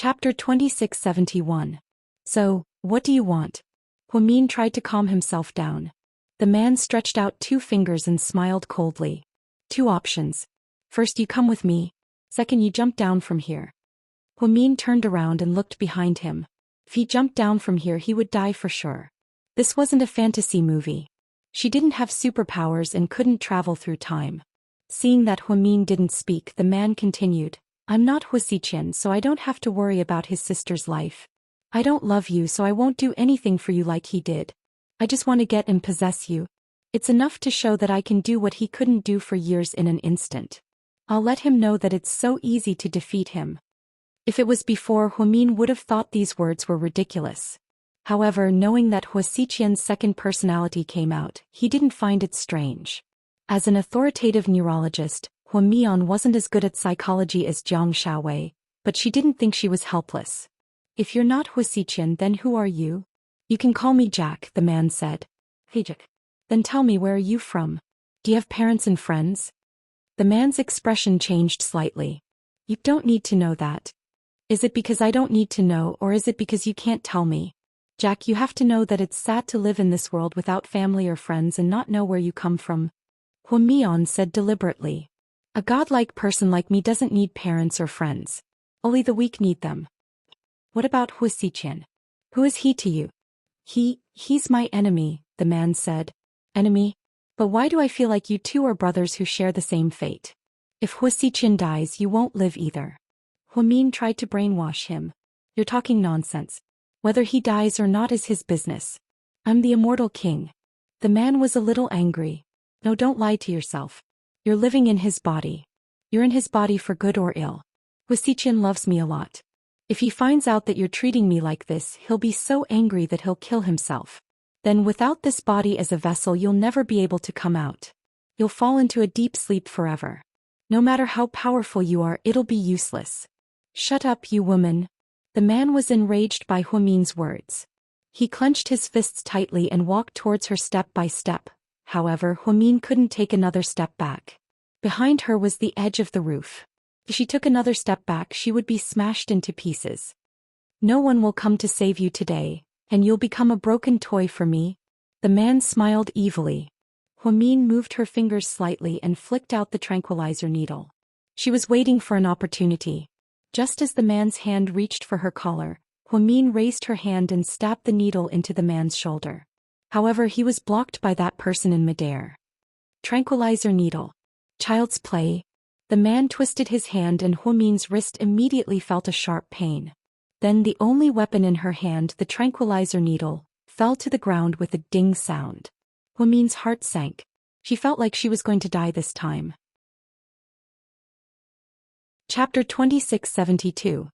Chapter 2671. So, what do you want? Huamin tried to calm himself down. The man stretched out 2 fingers and smiled coldly. 2 options. First, you come with me. Second, you jump down from here. Huamin turned around and looked behind him. If he jumped down from here, he would die for sure. This wasn't a fantasy movie. She didn't have superpowers and couldn't travel through time. Seeing that Huamin didn't speak, the man continued. I'm not Huasiqian, so I don't have to worry about his sister's life. I don't love you, so I won't do anything for you like he did. I just want to get and possess you. It's enough to show that I can do what he couldn't do for years in an instant. I'll let him know that it's so easy to defeat him. If it was before, Huamin would have thought these words were ridiculous. However, knowing that Huasiqian's second personality came out, he didn't find it strange. As an authoritative neurologist, Huamian wasn't as good at psychology as Jiang Shaowei, but she didn't think she was helpless. If you're not Huasiqian, then who are you? You can call me Jack, the man said. Hey Jack. Then tell me, where are you from? Do you have parents and friends? The man's expression changed slightly. You don't need to know that. Is it because I don't need to know, or is it because you can't tell me? Jack, you have to know that it's sad to live in this world without family or friends and not know where you come from. Huamian said deliberately. A godlike person like me doesn't need parents or friends. Only the weak need them. What about Huasiqian? Who is he to you? He's my enemy, the man said. Enemy? But why do I feel like you two are brothers who share the same fate? If Huasiqian dies, you won't live either. Huamin tried to brainwash him. You're talking nonsense. Whether he dies or not is his business. I'm the immortal king. The man was a little angry. No, don't lie to yourself. You're living in his body. You're in his body for good or ill. Huasiqian loves me a lot. If he finds out that you're treating me like this, he'll be so angry that he'll kill himself. Then without this body as a vessel, you'll never be able to come out. You'll fall into a deep sleep forever. No matter how powerful you are, it'll be useless. Shut up, you woman. The man was enraged by Huamin's words. He clenched his fists tightly and walked towards her step by step. However, Huamin couldn't take another step back. Behind her was the edge of the roof. If she took another step back, she would be smashed into pieces. No one will come to save you today, and you'll become a broken toy for me. The man smiled evilly. Huamin moved her fingers slightly and flicked out the tranquilizer needle. She was waiting for an opportunity. Just as the man's hand reached for her collar, Huamin raised her hand and stabbed the needle into the man's shoulder. However, he was blocked by that person in midair. Tranquilizer needle. Child's play. The man twisted his hand and Huamin's wrist immediately felt a sharp pain. Then the only weapon in her hand, the tranquilizer needle, fell to the ground with a ding sound. Huamin's heart sank. She felt like she was going to die this time. Chapter 2672.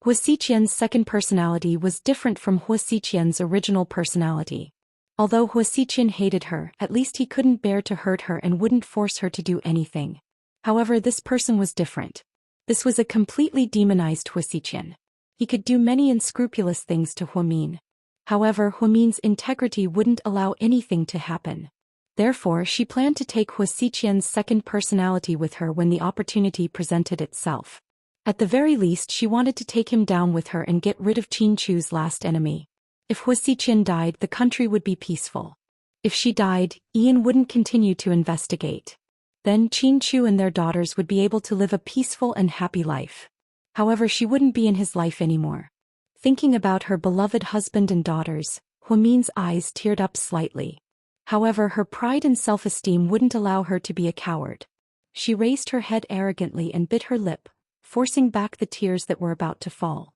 Huasiqian's second personality was different from Huasiqian's original personality. Although Huasiqian hated her, at least he couldn't bear to hurt her and wouldn't force her to do anything. However, this person was different. This was a completely demonized Huasiqian. He could do many unscrupulous things to Huamin. However, Huamin's integrity wouldn't allow anything to happen. Therefore, she planned to take Huasiqian's second personality with her when the opportunity presented itself. At the very least, she wanted to take him down with her and get rid of Qinchu's last enemy. If Huasiqian died, the country would be peaceful. If she died, Ian wouldn't continue to investigate. Then Qinchu and their daughters would be able to live a peaceful and happy life. However, she wouldn't be in his life anymore. Thinking about her beloved husband and daughters, Huamin's eyes teared up slightly. However, her pride and self-esteem wouldn't allow her to be a coward. She raised her head arrogantly and bit her lip, forcing back the tears that were about to fall.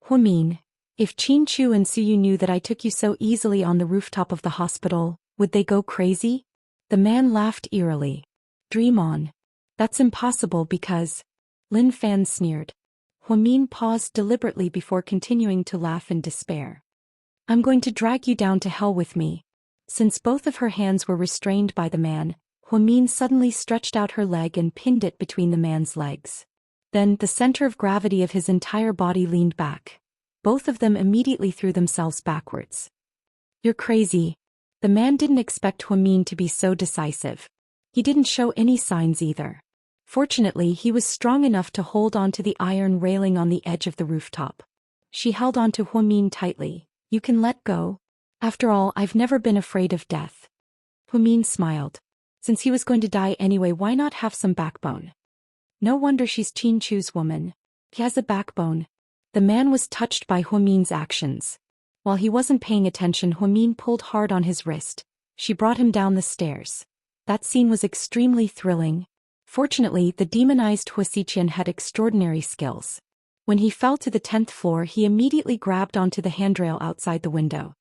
Huamin, if Qinchu and Suyu knew that I took you so easily on the rooftop of the hospital, would they go crazy? The man laughed eerily. Dream on. That's impossible because... Lin Fan sneered. Huamin paused deliberately before continuing to laugh in despair. I'm going to drag you down to hell with me. Since both of her hands were restrained by the man, Huamin suddenly stretched out her leg and pinned it between the man's legs. Then, the center of gravity of his entire body leaned back. Both of them immediately threw themselves backwards. You're crazy. The man didn't expect Huamin to be so decisive. He didn't show any signs either. Fortunately, he was strong enough to hold on to the iron railing on the edge of the rooftop. She held on to Huamin tightly. You can let go. After all, I've never been afraid of death. Huamin smiled. Since he was going to die anyway, why not have some backbone? No wonder she's Qin Chu's woman. He has a backbone. The man was touched by Huamin's actions. While he wasn't paying attention, Huamin pulled hard on his wrist. She brought him down the stairs. That scene was extremely thrilling. Fortunately, the demonized Huasiqian had extraordinary skills. When he fell to the 10th floor, he immediately grabbed onto the handrail outside the window.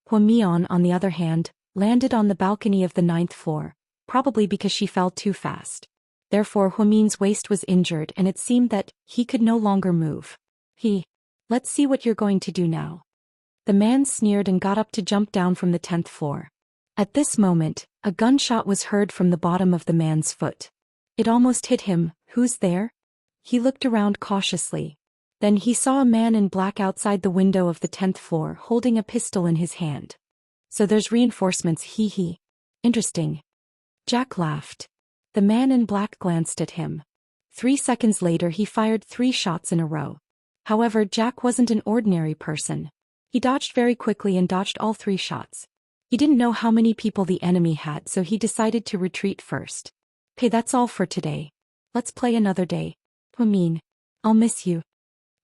Huamian, on the other hand, landed on the balcony of the 9th floor, probably because she fell too fast. Therefore, Huamin's waist was injured and it seemed that he could no longer move. Let's see what you're going to do now. The man sneered and got up to jump down from the 10th floor. At this moment, a gunshot was heard from the bottom of the man's foot. It almost hit him. Who's there? He looked around cautiously. Then he saw a man in black outside the window of the 10th floor holding a pistol in his hand. So there's reinforcements, Interesting. Jack laughed. The man in black glanced at him. 3 seconds later he fired 3 shots in a row. However, Jack wasn't an ordinary person. He dodged very quickly and dodged all 3 shots. He didn't know how many people the enemy had, so he decided to retreat first. Okay, that's all for today. Let's play another day. Huamin, I'll miss you.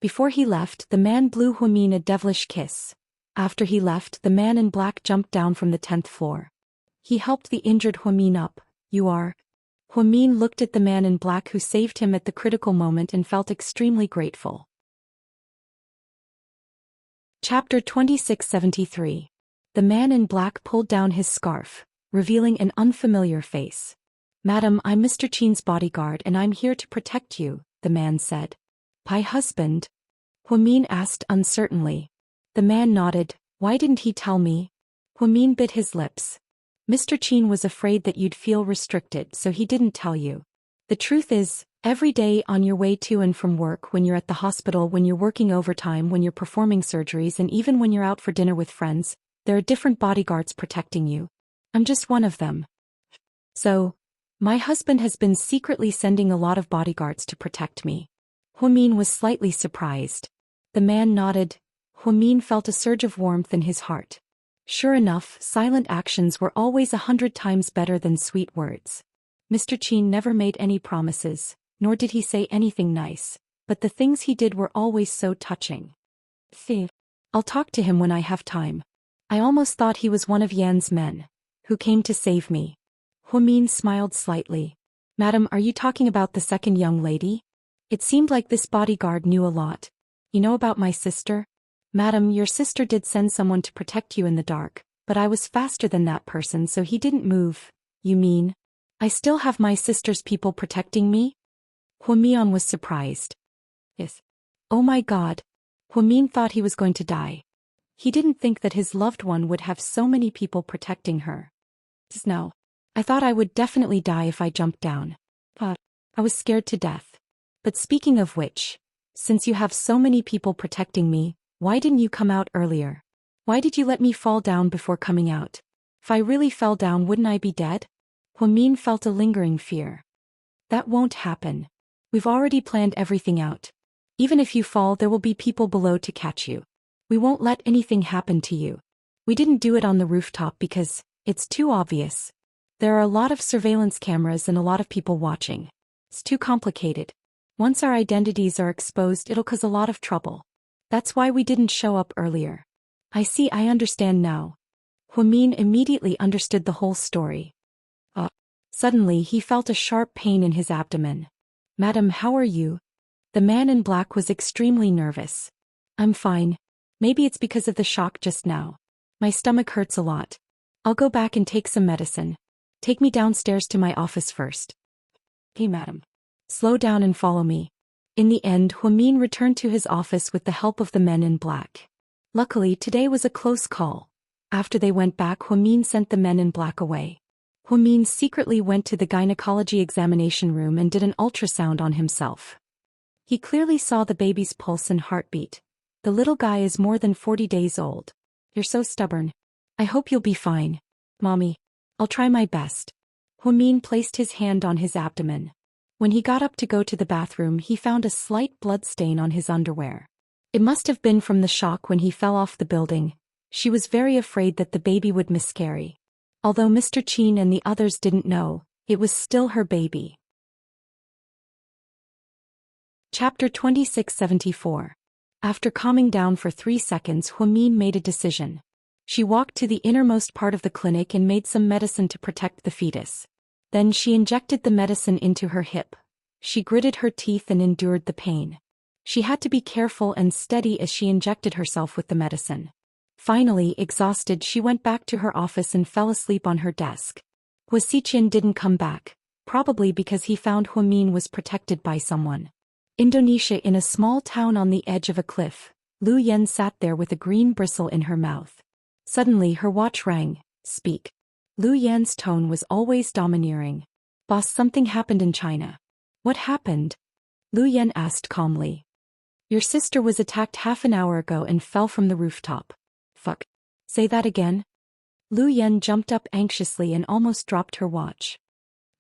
Before he left, the man blew Huamin a devilish kiss. After he left, the man in black jumped down from the 10th floor. He helped the injured Huamin up. You are? Huamin looked at the man in black who saved him at the critical moment and felt extremely grateful. Chapter 2673. The man in black pulled down his scarf, revealing an unfamiliar face. Madam, I'm Mr. Qin's bodyguard and I'm here to protect you, the man said. My husband? Huamin asked uncertainly. The man nodded. Why didn't he tell me? Huamin bit his lips. Mr. Qin was afraid that you'd feel restricted, so he didn't tell you. The truth is, every day on your way to and from work, when you're at the hospital, when you're working overtime, when you're performing surgeries, and even when you're out for dinner with friends, there are different bodyguards protecting you. I'm just one of them. So, my husband has been secretly sending a lot of bodyguards to protect me. Huamin was slightly surprised. The man nodded. Huamin felt a surge of warmth in his heart. Sure enough, silent actions were always 100 times better than sweet words. Mr. Qin never made any promises, nor did he say anything nice, but the things he did were always so touching. I'll talk to him when I have time. I almost thought he was one of Yan's men, who came to save me. Huamin smiled slightly. Madam, are you talking about the second young lady? It seemed like this bodyguard knew a lot. You know about my sister? Madam, your sister did send someone to protect you in the dark, but I was faster than that person, so he didn't move. You mean? I still have my sister's people protecting me? Huamian was surprised. Yes. Oh my God. Huamin thought he was going to die. He didn't think that his loved one would have so many people protecting her. No. I thought I would definitely die if I jumped down. But I was scared to death. But speaking of which, since you have so many people protecting me, why didn't you come out earlier? Why did you let me fall down before coming out? If I really fell down, wouldn't I be dead? Huamin felt a lingering fear. That won't happen. We've already planned everything out. Even if you fall, there will be people below to catch you. We won't let anything happen to you. We didn't do it on the rooftop because it's too obvious. There are a lot of surveillance cameras and a lot of people watching. It's too complicated. Once our identities are exposed, it'll cause a lot of trouble. That's why we didn't show up earlier. I see, I understand now. Huamin immediately understood the whole story. Suddenly he felt a sharp pain in his abdomen. Madam, how are you? The man in black was extremely nervous. I'm fine. Maybe it's because of the shock just now. My stomach hurts a lot. I'll go back and take some medicine. Take me downstairs to my office first. Okay, madam. Slow down and follow me. In the end, Huamin returned to his office with the help of the men in black. Luckily, today was a close call. After they went back, Huamin sent the men in black away. Huamin secretly went to the gynecology examination room and did an ultrasound on himself. He clearly saw the baby's pulse and heartbeat. The little guy is more than 40 days old. You're so stubborn. I hope you'll be fine. Mommy. I'll try my best. Huamin placed his hand on his abdomen. When he got up to go to the bathroom, he found a slight blood stain on his underwear. It must have been from the shock when he fell off the building. She was very afraid that the baby would miscarry. Although Mr. Qin and the others didn't know, it was still her baby. Chapter 2674. After calming down for 3 seconds, Huamin made a decision. She walked to the innermost part of the clinic and made some medicine to protect the fetus. Then she injected the medicine into her hip. She gritted her teeth and endured the pain. She had to be careful and steady as she injected herself with the medicine. Finally, exhausted, she went back to her office and fell asleep on her desk. Hua Xiqian didn't come back, probably because he found Huamin was protected by someone. Indonesia. In a small town on the edge of a cliff, Lu Yan sat there with a green bristle in her mouth. Suddenly her watch rang. Speak. Lu Yan's tone was always domineering. Boss, something happened in China. What happened? Lu Yan asked calmly. Your sister was attacked half an hour ago and fell from the rooftop. Fuck. Say that again? Lu Yan jumped up anxiously and almost dropped her watch.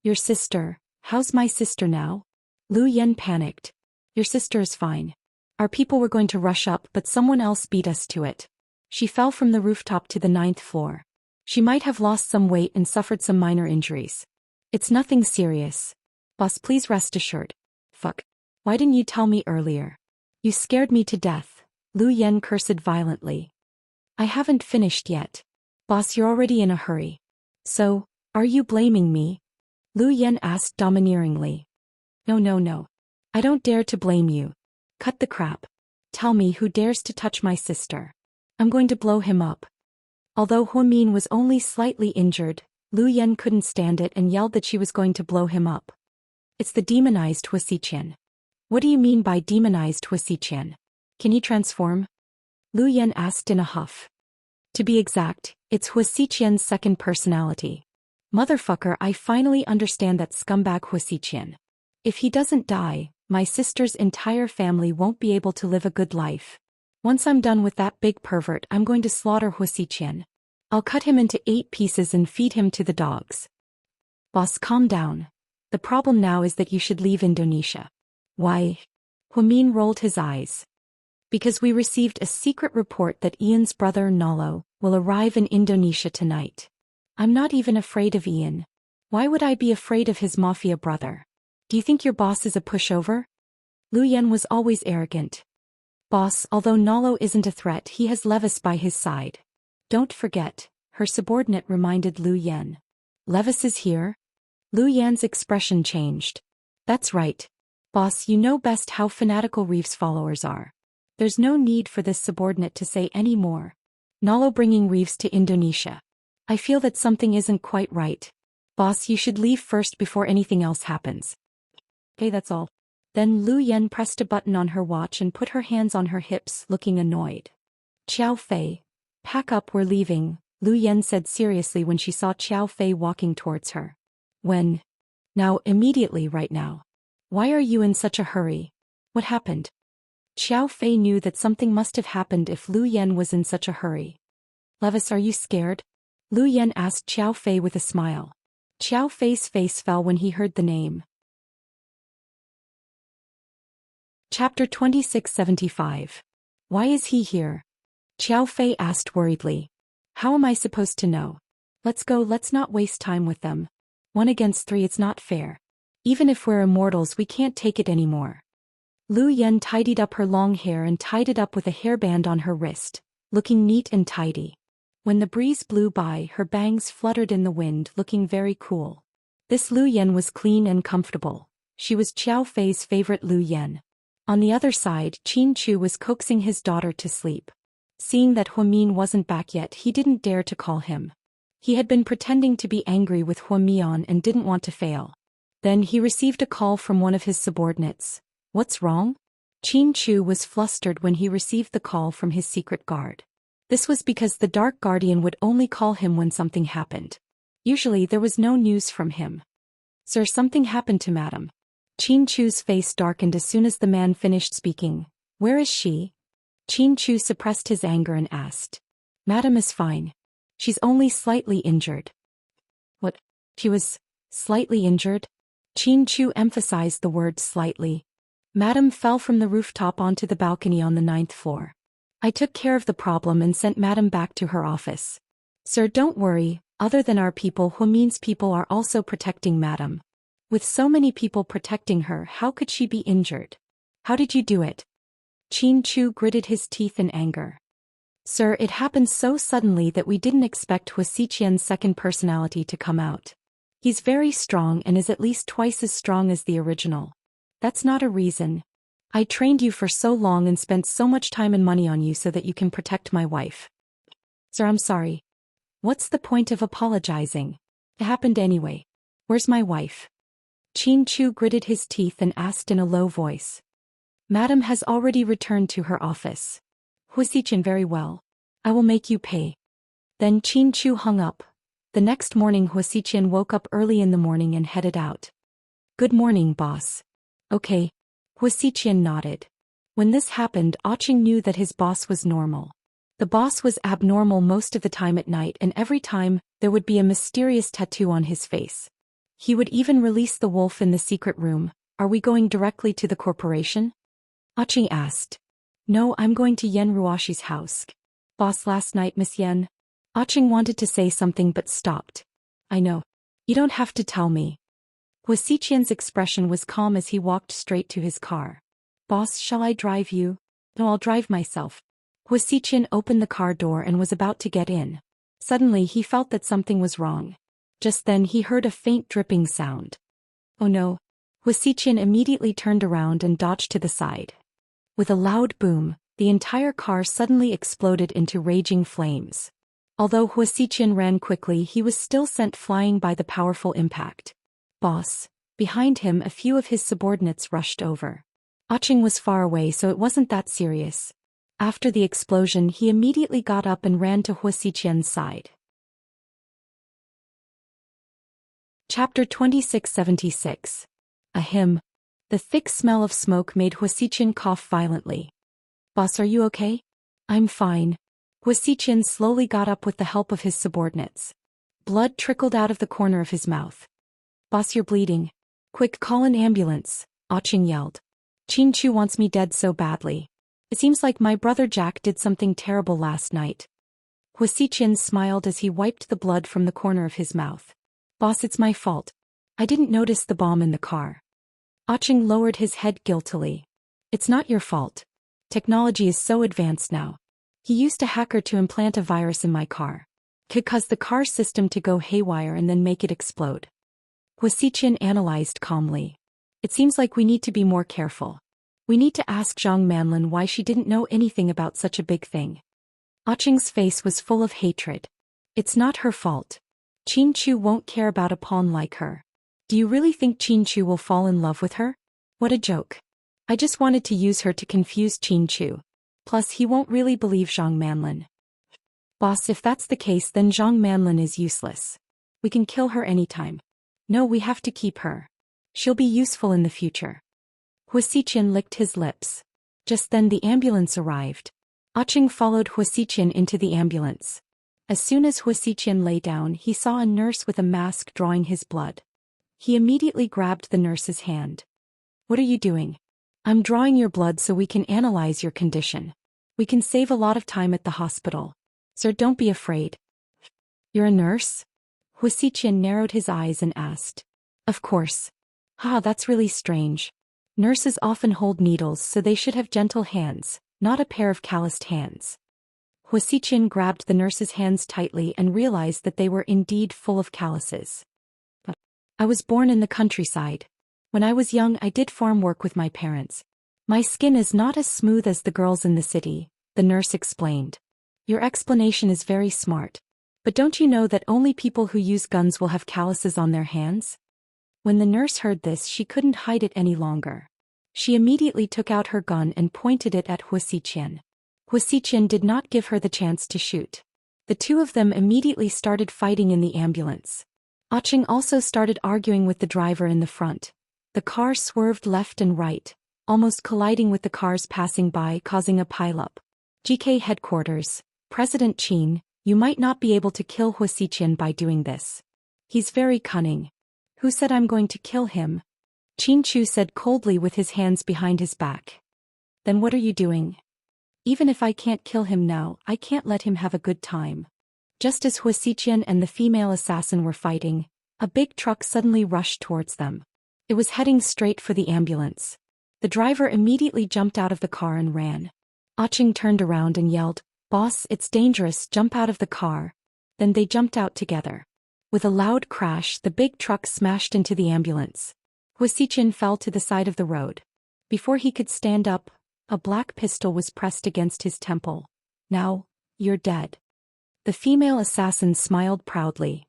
Your sister? How's my sister now? Lu Yan panicked. Your sister is fine. Our people were going to rush up, but someone else beat us to it. She fell from the rooftop to the 9th floor. She might have lost some weight and suffered some minor injuries. It's nothing serious. Boss, please rest assured. Fuck. Why didn't you tell me earlier? You scared me to death. Lu Yan cursed violently. I haven't finished yet. Boss, you're already in a hurry. So, are you blaming me? Lu Yan asked domineeringly. No. I don't dare to blame you. Cut the crap. Tell me who dares to touch my sister. I'm going to blow him up. Although Huamin was only slightly injured, Lu Yan couldn't stand it and yelled that she was going to blow him up. It's the demonized Hua Xiqian. What do you mean by demonized Hua Xiqian? Can he transform? Lu Yan asked in a huff. To be exact, it's Hua Xiqian's second personality. Motherfucker, I finally understand that scumbag Hua Xiqian. If he doesn't die, my sister's entire family won't be able to live a good life. Once I'm done with that big pervert, I'm going to slaughter Hua Xiqian. I'll cut him into 8 pieces and feed him to the dogs. Boss, calm down. The problem now is that you should leave Indonesia. Why? Huamin rolled his eyes. Because we received a secret report that Ian's brother Nolo will arrive in Indonesia tonight. I'm not even afraid of Ian. Why would I be afraid of his mafia brother? Do you think your boss is a pushover? Lu Yan was always arrogant. Boss, although Nolo isn't a threat, he has Levis by his side. Don't forget, her subordinate reminded Lu Yan. Levis is here? Lu Yan's expression changed. That's right. Boss, you know best how fanatical Reeves' followers are. There's no need for this subordinate to say any more. Nolo bringing Reeves to Indonesia. I feel that something isn't quite right. Boss, you should leave first before anything else happens. Okay, that's all. Then Lu Yan pressed a button on her watch and put her hands on her hips, looking annoyed. Qiao Fei. Pack up, we're leaving, Lu Yan said seriously when she saw Qiao Fei walking towards her. When? Now, immediately, right now. Why are you in such a hurry? What happened? Qiao Fei knew that something must have happened if Lu Yan was in such a hurry. Levis, are you scared? Lu Yan asked Qiao Fei with a smile. Qiao Fei's face fell when he heard the name. Chapter 2675. Why is he here? Qiao Fei asked worriedly. How am I supposed to know? Let's go, let's not waste time with them. 1 against 3, it's not fair. Even if we're immortals, we can't take it anymore. Lu Yan tidied up her long hair and tied it up with a hairband on her wrist, looking neat and tidy. When the breeze blew by, her bangs fluttered in the wind, looking very cool. This Lu Yan was clean and comfortable. She was Qiao Fei's favorite Lu Yan. On the other side, Qin Chu was coaxing his daughter to sleep. Seeing that Huamin wasn't back yet, he didn't dare to call him. He had been pretending to be angry with Huamian and didn't want to fail. Then he received a call from one of his subordinates. What's wrong? Qin Chu was flustered when he received the call from his secret guard. This was because the Dark Guardian would only call him when something happened. Usually there was no news from him. Sir, something happened to Madam. Qin Chu's face darkened as soon as the man finished speaking. Where is she? Qin Chu suppressed his anger and asked. Madam is fine. She's only slightly injured. What? She was slightly injured? Qin Chu emphasized the word slightly. Madam fell from the rooftop onto the balcony on the 9th floor. I took care of the problem and sent Madam back to her office. Sir, don't worry, other than our people, who means people are also protecting Madam. With so many people protecting her, how could she be injured? How did you do it? Qin Chu gritted his teeth in anger. Sir, it happened so suddenly that we didn't expect Hua Xiqian's second personality to come out. He's very strong and is at least twice as strong as the original. That's not a reason. I trained you for so long and spent so much time and money on you so that you can protect my wife. Sir, I'm sorry. What's the point of apologizing? It happened anyway. Where's my wife? Qin Chu gritted his teeth and asked in a low voice. Madam has already returned to her office. Hua Xiqian, very well. I will make you pay. Then Qin Chu hung up. The next morning Hua Xiqian woke up early in the morning and headed out. Good morning, boss. Okay. Hua Xiqian nodded. When this happened, Qing knew that his boss was normal. The boss was abnormal most of the time at night, and every time, there would be a mysterious tattoo on his face. He would even release the wolf in the secret room. Are we going directly to the corporation? Qing asked. No, I'm going to Yen Ruoshi's house. Boss, last night Miss Yen. Qing wanted to say something but stopped. I know. You don't have to tell me. Hua Xiqian's expression was calm as he walked straight to his car. Boss, shall I drive you? No, I'll drive myself. Hua Xiqian opened the car door and was about to get in. Suddenly he felt that something was wrong. Just then he heard a faint dripping sound. Oh no. Hua Xiqian immediately turned around and dodged to the side. With a loud boom, the entire car suddenly exploded into raging flames. Although Hua Xiqian ran quickly, he was still sent flying by the powerful impact. Boss. Behind him, a few of his subordinates rushed over. Qing was far away, so it wasn't that serious. After the explosion, he immediately got up and ran to Hua Xiqian's side. Chapter 2676. Ahem. The thick smell of smoke made Hua Xiqian cough violently. Boss, are you okay? I'm fine. Hua Xiqian slowly got up with the help of his subordinates. Blood trickled out of the corner of his mouth. Boss, you're bleeding. Quick, call an ambulance, Qing yelled. Qin Chu wants me dead so badly. It seems like my brother Jack did something terrible last night. Hua Xiqian smiled as he wiped the blood from the corner of his mouth. Boss, it's my fault. I didn't notice the bomb in the car. Qing lowered his head guiltily. It's not your fault. Technology is so advanced now. He used a hacker to implant a virus in my car. Could cause the car system to go haywire and then make it explode. Hua Xiqian analyzed calmly. It seems like we need to be more careful. We need to ask Zhang Manlin why she didn't know anything about such a big thing. Qing's face was full of hatred. It's not her fault. Qin Chu won't care about a pawn like her. Do you really think Qin Chu will fall in love with her? What a joke. I just wanted to use her to confuse Qin Chu. Plus he won't really believe Zhang Manlin. Boss, if that's the case, then Zhang Manlin is useless. We can kill her anytime. No, we have to keep her. She'll be useful in the future. Hua Xiqian licked his lips. Just then the ambulance arrived. Qing followed Hua Xiqian into the ambulance. As soon as Hua Xiqian lay down, he saw a nurse with a mask drawing his blood. He immediately grabbed the nurse's hand. What are you doing? I'm drawing your blood so we can analyze your condition. We can save a lot of time at the hospital. Sir, don't be afraid. You're a nurse? Hua Xiqian narrowed his eyes and asked. Of course. That's really strange. Nurses often hold needles, so they should have gentle hands, not a pair of calloused hands. Hua Xiqian grabbed the nurse's hands tightly and realized that they were indeed full of calluses. I was born in the countryside. When I was young, I did farm work with my parents. My skin is not as smooth as the girls in the city, the nurse explained. Your explanation is very smart. But don't you know that only people who use guns will have calluses on their hands? When the nurse heard this, she couldn't hide it any longer. She immediately took out her gun and pointed it at Hua Xiqian. Hua Xiqian did not give her the chance to shoot. The two of them immediately started fighting in the ambulance. Qing also started arguing with the driver in the front. The car swerved left and right, almost colliding with the cars passing by, causing a pileup. GK headquarters, President Qin, you might not be able to kill Hua Xiqian by doing this. He's very cunning. Who said I'm going to kill him? Qin Chu said coldly with his hands behind his back. Then what are you doing? Even if I can't kill him now, I can't let him have a good time. Just as Hua Xiqian and the female assassin were fighting, a big truck suddenly rushed towards them. It was heading straight for the ambulance. The driver immediately jumped out of the car and ran. Ching turned around and yelled, "Boss, it's dangerous, jump out of the car." Then they jumped out together. With a loud crash, the big truck smashed into the ambulance. Hua Xiqian fell to the side of the road. Before he could stand up, a black pistol was pressed against his temple. "Now, you're dead." The female assassin smiled proudly.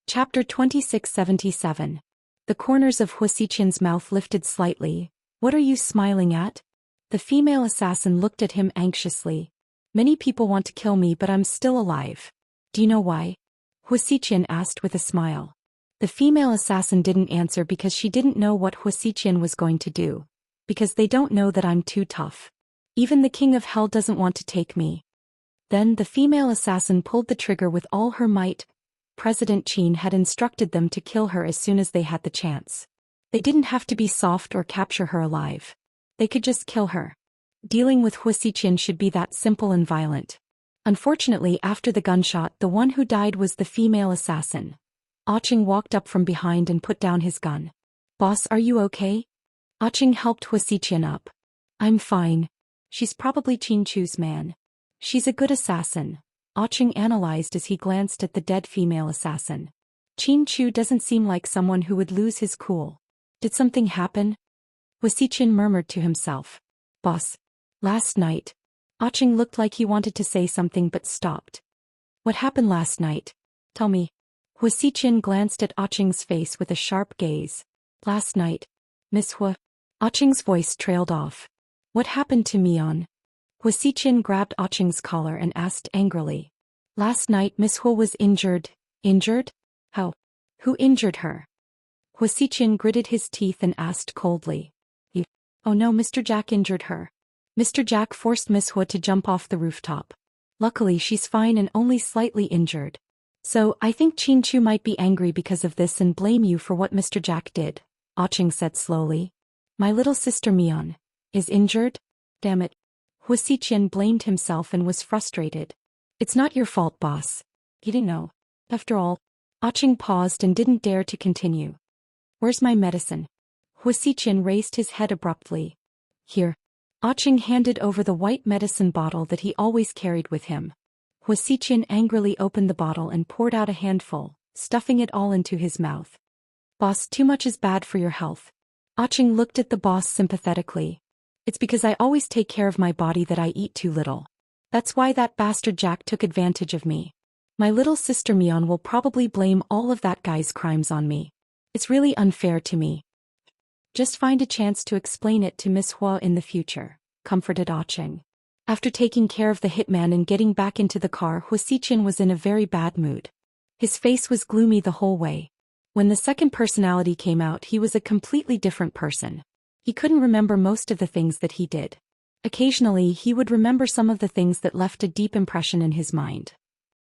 Chapter 2677. The corners of Hua Xiqian's mouth lifted slightly. "What are you smiling at?" The female assassin looked at him anxiously. "Many people want to kill me, but I'm still alive. Do you know why?" Hua Xiqian asked with a smile. The female assassin didn't answer because she didn't know what Hua Xiqian was going to do. "Because they don't know that I'm too tough. Even the king of hell doesn't want to take me." Then the female assassin pulled the trigger with all her might. President Qin had instructed them to kill her as soon as they had the chance. They didn't have to be soft or capture her alive. They could just kill her. Dealing with Hua Xiqian should be that simple and violent. Unfortunately, after the gunshot, the one who died was the female assassin. Ching walked up from behind and put down his gun. "Boss, are you okay?" Ching helped Hua Xiqian up. "I'm fine. She's probably Qin Chu's man. She's a good assassin," Ching analyzed as he glanced at the dead female assassin. "Qin Chu doesn't seem like someone who would lose his cool. Did something happen?" Hua Xiqian murmured to himself. "Boss. Last night." Ching looked like he wanted to say something but stopped. "What happened last night? Tell me." Hua Xiqian glanced at Ching's face with a sharp gaze. "Last night, Miss Hua." Ching's voice trailed off. "What happened to Mian?" Hua Xiqian grabbed Ching's collar and asked angrily. "Last night Miss Hua was injured." "Injured? How? Who injured her?" Hua Xiqian gritted his teeth and asked coldly. "You." "Oh no, Mr. Jack injured her. Mr. Jack forced Miss Hua to jump off the rooftop. Luckily she's fine and only slightly injured. So, I think Qin Chu might be angry because of this and blame you for what Mr. Jack did," Ching said slowly. "My little sister Mian is injured? Damn it." Hua Xiqian blamed himself and was frustrated. "It's not your fault, boss. He didn't know. After all." Ching paused and didn't dare to continue. "Where's my medicine?" Hua Xiqian raised his head abruptly. "Here." Ching handed over the white medicine bottle that he always carried with him. Hua Xiqian angrily opened the bottle and poured out a handful, stuffing it all into his mouth. "Boss, too much is bad for your health." Ching looked at the boss sympathetically. "It's because I always take care of my body that I eat too little. That's why that bastard Jack took advantage of me. My little sister Mian will probably blame all of that guy's crimes on me. It's really unfair to me. Just find a chance to explain it to Miss Hua in the future," comforted Ching. After taking care of the hitman and getting back into the car, Hua Xiqian was in a very bad mood. His face was gloomy the whole way. When the second personality came out, he was a completely different person. He couldn't remember most of the things that he did. Occasionally, he would remember some of the things that left a deep impression in his mind.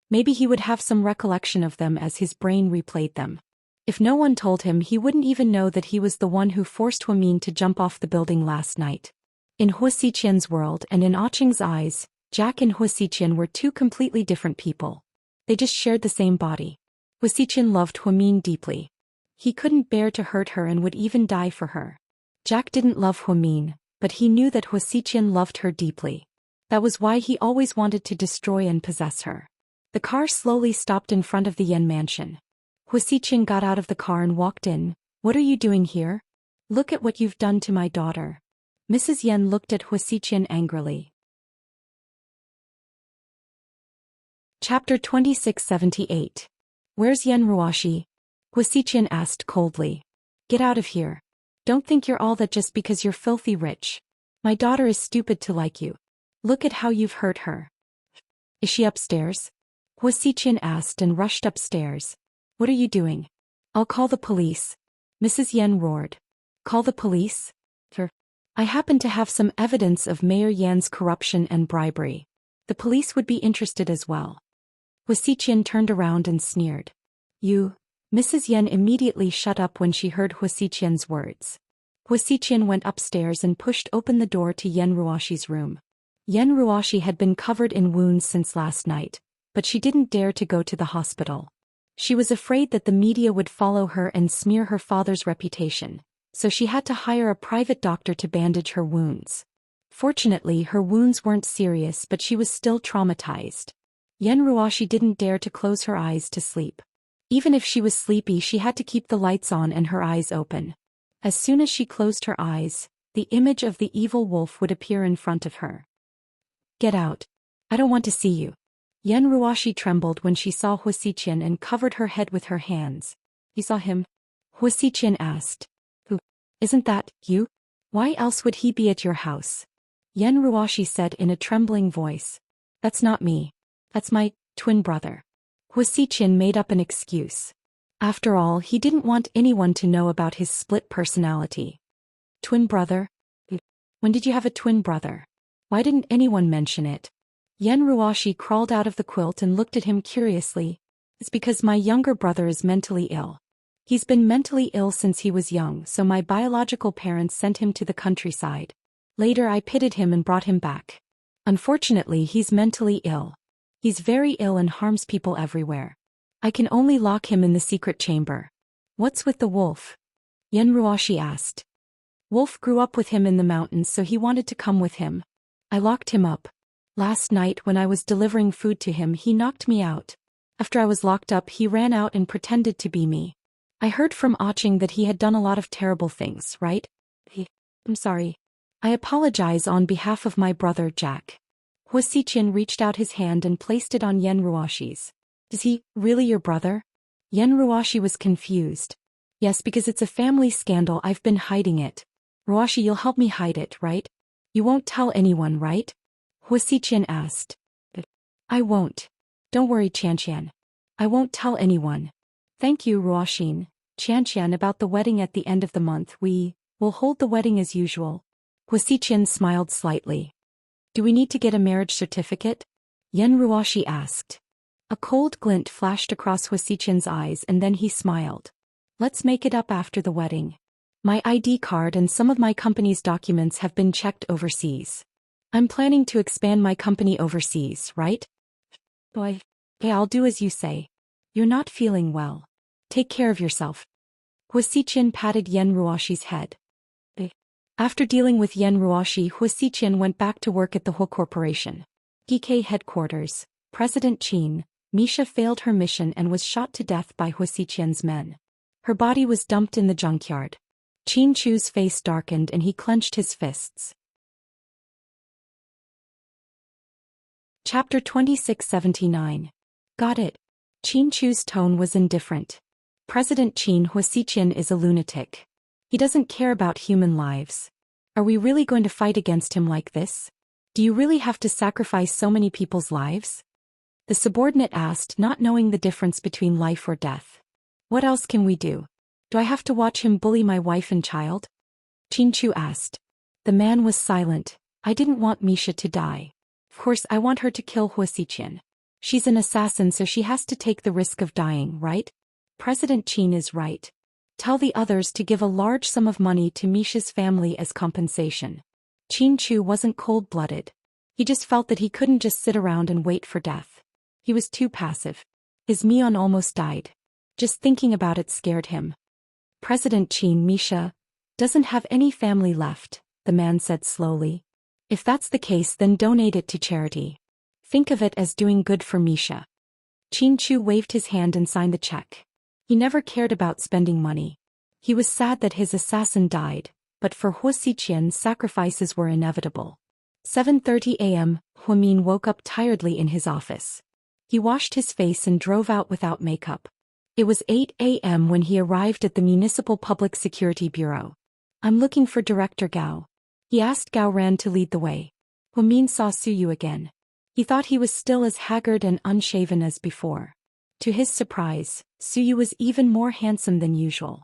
Maybe he would have some recollection of them as his brain replayed them. If no one told him, he wouldn't even know that he was the one who forced Huamin to jump off the building last night. In Hua Xiqian's world and in Ching's eyes, Jack and Hua Xiqian were two completely different people. They just shared the same body. Hua Xiqian loved Huamin deeply. He couldn't bear to hurt her and would even die for her. Jack didn't love Huamin, but he knew that Hua Xiqian loved her deeply. That was why he always wanted to destroy and possess her. The car slowly stopped in front of the Yan mansion. Hua Xiqian got out of the car and walked in. "What are you doing here?" "Look at what you've done to my daughter." Mrs. Yan looked at Hua Xiqian angrily. Chapter 2678. "Where's Yan Ruoshi?" Hua Xiqian asked coldly. "Get out of here. Don't think you're all that just because you're filthy rich. My daughter is stupid to like you. Look at how you've hurt her." "Is she upstairs?" Hua Xiqian asked and rushed upstairs. "What are you doing?" "I'll call the police." Mrs. Yan roared. "Call the police? I happen to have some evidence of Mayor Yan's corruption and bribery. The police would be interested as well." Hua Xiqian turned around and sneered. You Mrs. Yen immediately shut up when she heard Hua Xiqian's words. Hua Xiqian went upstairs and pushed open the door to Yen Ruoshi's room. Yen Ruoshi had been covered in wounds since last night, but she didn't dare to go to the hospital. She was afraid that the media would follow her and smear her father's reputation, so she had to hire a private doctor to bandage her wounds. Fortunately, her wounds weren't serious, but she was still traumatized. Yen Ruoshi didn't dare to close her eyes to sleep. Even if she was sleepy, she had to keep the lights on and her eyes open. As soon as she closed her eyes, the image of the evil wolf would appear in front of her. "Get out. I don't want to see you." Yen Ruoshi trembled when she saw Hua Xiqian and covered her head with her hands. "You saw him?" Hua Xiqian asked. "Who? Isn't that you? Why else would he be at your house?" Yen Ruoshi said in a trembling voice. "That's not me. That's my twin brother." Hua Xiqian made up an excuse. After all, he didn't want anyone to know about his split personality. "Twin brother? When did you have a twin brother? Why didn't anyone mention it?" Yen Ruoshi crawled out of the quilt and looked at him curiously. "It's because my younger brother is mentally ill. He's been mentally ill since he was young, so my biological parents sent him to the countryside. Later I pitied him and brought him back. Unfortunately, he's mentally ill. He's very ill and harms people everywhere. I can only lock him in the secret chamber." "What's with the wolf?" Yen Ruoshi asked. "Wolf grew up with him in the mountains, so he wanted to come with him. I locked him up. Last night when I was delivering food to him, he knocked me out. After I was locked up, he ran out and pretended to be me. I heard from Aching that he had done a lot of terrible things, right? I'm sorry. I apologize on behalf of my brother Jack." Hua Xiqian reached out his hand and placed it on Yen Ruoshi's. "Is he really your brother?" Yen Ruoshi was confused. "Yes, because it's a family scandal. I've been hiding it." "Ruoshi, you'll help me hide it, right? You won't tell anyone, right?" Hua Xiqian asked. "I won't. Don't worry, Qianqian. I won't tell anyone." "Thank you, Ruoshin. Qianqian, about the wedding at the end of the month, we will hold the wedding as usual." Hua Xiqian smiled slightly. "Do we need to get a marriage certificate?" Yen Ruoshi asked. A cold glint flashed across Hua Xiqian's eyes and then he smiled. "Let's make it up after the wedding. My ID card and some of my company's documents have been checked overseas. I'm planning to expand my company overseas, right?" "Boy. Okay, I'll do as you say. You're not feeling well. Take care of yourself." Hua Xiqian patted Yen Ruoshi's head. After dealing with Yen Ruoshi, Hua Xiqian went back to work at the Hua Corporation. GK headquarters. President Qin, Misha failed her mission and was shot to death by Hua Xiqian's men. Her body was dumped in the junkyard. Qin Chu's face darkened and he clenched his fists. Chapter 2679. Got it. Qin Chu's tone was indifferent. President Qin Hua Xiqian is a lunatic. He doesn't care about human lives. Are we really going to fight against him like this? Do you really have to sacrifice so many people's lives? The subordinate asked, not knowing the difference between life or death. What else can we do? Do I have to watch him bully my wife and child? Qin Chu asked. The man was silent. I didn't want Misha to die. Of course I want her to kill Hua Xiqian. She's an assassin, so she has to take the risk of dying, right? President Qin is right. Tell the others to give a large sum of money to Misha's family as compensation. Qin Chu wasn't cold-blooded. He just felt that he couldn't just sit around and wait for death. He was too passive. His Mion almost died. Just thinking about it scared him. President Qin, Misha doesn't have any family left, the man said slowly. If that's the case, then donate it to charity. Think of it as doing good for Misha. Qin Chu waved his hand and signed the check. He never cared about spending money. He was sad that his assassin died, but for Hua Xiqian, sacrifices were inevitable. 7:30 a.m., Huamin woke up tiredly in his office. He washed his face and drove out without makeup. It was 8 a.m. when he arrived at the Municipal Public Security Bureau. I'm looking for Director Gao. He asked Gao Ran to lead the way. Huamin saw Suyu again. He thought he was still as haggard and unshaven as before. To his surprise, Suyu was even more handsome than usual.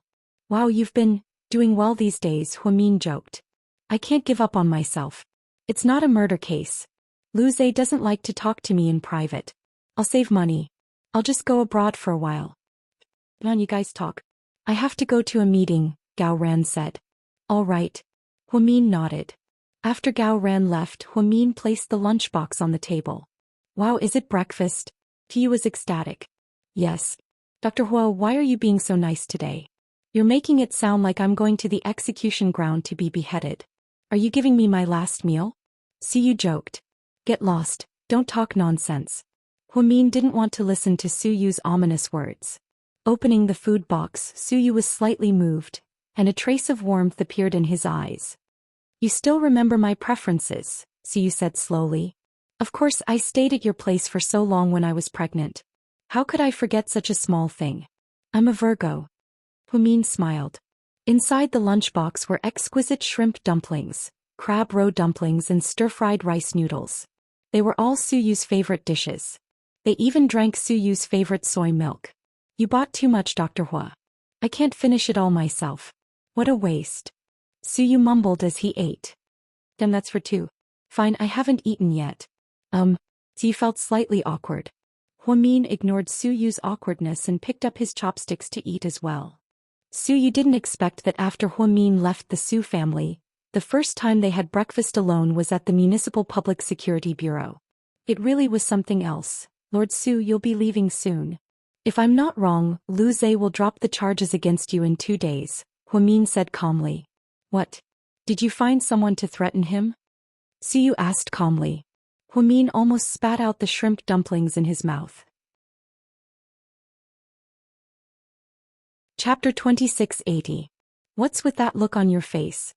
Wow, you've been doing well these days, Huamin joked. I can't give up on myself. It's not a murder case. Lu Zhe doesn't like to talk to me in private. I'll save money. I'll just go abroad for a while. Come on, you guys talk. I have to go to a meeting, Gao Ran said. All right. Huamin nodded. After Gao Ran left, Huamin placed the lunchbox on the table. Wow, is it breakfast? He was ecstatic. Yes. Dr. Hua, why are you being so nice today? You're making it sound like I'm going to the execution ground to be beheaded. Are you giving me my last meal? Siyu joked. Get lost, don't talk nonsense. Huamin didn't want to listen to Suyu's ominous words. Opening the food box, Suyu was slightly moved, and a trace of warmth appeared in his eyes. You still remember my preferences, Suyu said slowly. Of course, I stayed at your place for so long when I was pregnant. How could I forget such a small thing? I'm a Virgo. Huamin smiled. Inside the lunchbox were exquisite shrimp dumplings, crab roe dumplings and stir-fried rice noodles. They were all Suyu's favorite dishes. They even drank Suyu's favorite soy milk. You bought too much, Dr. Hua. I can't finish it all myself. What a waste. Suyu mumbled as he ate. Then that's for two. Fine, I haven't eaten yet. He felt slightly awkward. Huamin ignored Suyu's awkwardness and picked up his chopsticks to eat as well. Suyu didn't expect that after Huamin left the Su family, the first time they had breakfast alone was at the Municipal Public Security Bureau. It really was something else. Lord Su, you'll be leaving soon. If I'm not wrong, Lu Zhe will drop the charges against you in 2 days, Huamin said calmly. What? Did you find someone to threaten him? Suyu asked calmly. Huamin almost spat out the shrimp dumplings in his mouth. Chapter 2680. What's with that look on your face?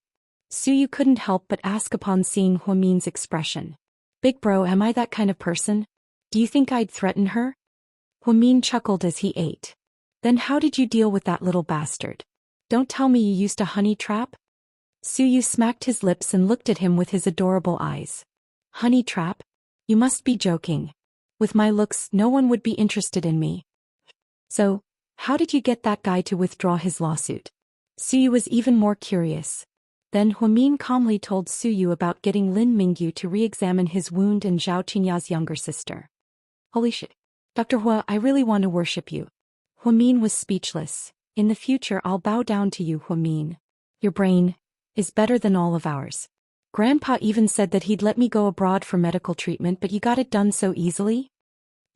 Suyu couldn't help but ask upon seeing Huamin's expression. Big bro, am I that kind of person? Do you think I'd threaten her? Huamin chuckled as he ate. Then how did you deal with that little bastard? Don't tell me you used a honey trap? Suyu smacked his lips and looked at him with his adorable eyes. Honey trap? You must be joking. With my looks, no one would be interested in me. So, how did you get that guy to withdraw his lawsuit? Suyu was even more curious. Then Huamin calmly told Suyu about getting Lin Mingyu to re-examine his wound and Zhao Qingya's younger sister. Holy shit. Dr. Hua, I really want to worship you. Huamin was speechless. In the future I'll bow down to you, Huamin. Your brain is better than all of ours. Grandpa even said that he'd let me go abroad for medical treatment, but you got it done so easily?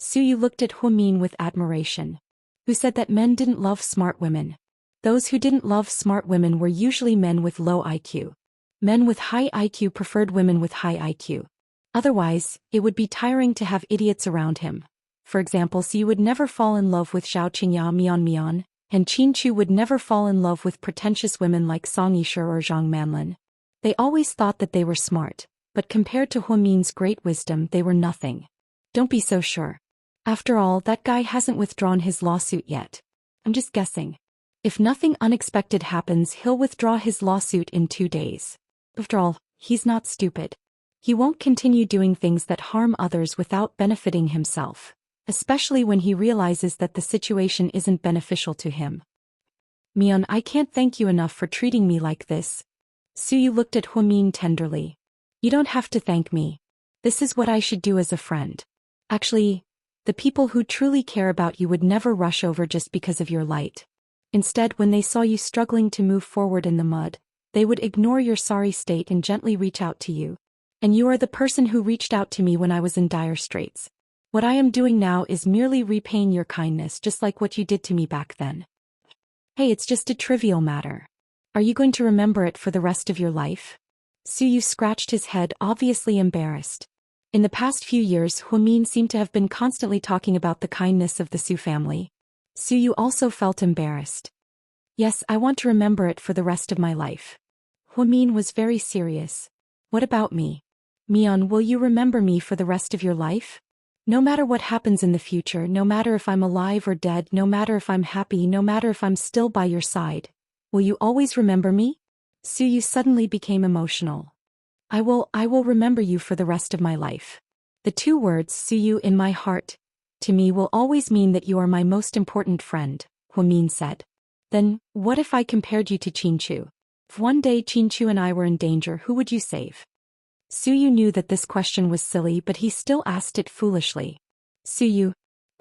Suyu looked at Huamin with admiration. Who said that men didn't love smart women? Those who didn't love smart women were usually men with low IQ. Men with high IQ preferred women with high IQ. Otherwise, it would be tiring to have idiots around him. For example, Suyu would never fall in love with Zhao Qingya Mian, and Qin Chu would never fall in love with pretentious women like Song Yishe or Zhang Manlin. They always thought that they were smart, but compared to Huamin's great wisdom, they were nothing. Don't be so sure. After all, that guy hasn't withdrawn his lawsuit yet. I'm just guessing. If nothing unexpected happens, he'll withdraw his lawsuit in 2 days. After all, he's not stupid. He won't continue doing things that harm others without benefiting himself, especially when he realizes that the situation isn't beneficial to him. Mian, I can't thank you enough for treating me like this. Suyu looked at Huamin tenderly. You don't have to thank me. This is what I should do as a friend. Actually, the people who truly care about you would never rush over just because of your light. Instead, when they saw you struggling to move forward in the mud, they would ignore your sorry state and gently reach out to you. And you are the person who reached out to me when I was in dire straits. What I am doing now is merely repaying your kindness, just like what you did to me back then. Hey, it's just a trivial matter. Are you going to remember it for the rest of your life? Suyu scratched his head, obviously embarrassed. In the past few years, Huamin seemed to have been constantly talking about the kindness of the Su family. Suyu also felt embarrassed. Yes, I want to remember it for the rest of my life. Huamin was very serious. What about me? Mian, will you remember me for the rest of your life? No matter what happens in the future, no matter if I'm alive or dead, no matter if I'm happy, no matter if I'm still by your side, will you always remember me? Suyu suddenly became emotional. I will remember you for the rest of my life. The 2 words, Suyu, in my heart, to me will always mean that you are my most important friend, Huamin said. Then, what if I compared you to Qin Chu? If one day Qin Chu and I were in danger, who would you save? Suyu knew that this question was silly, but he still asked it foolishly. Suyu.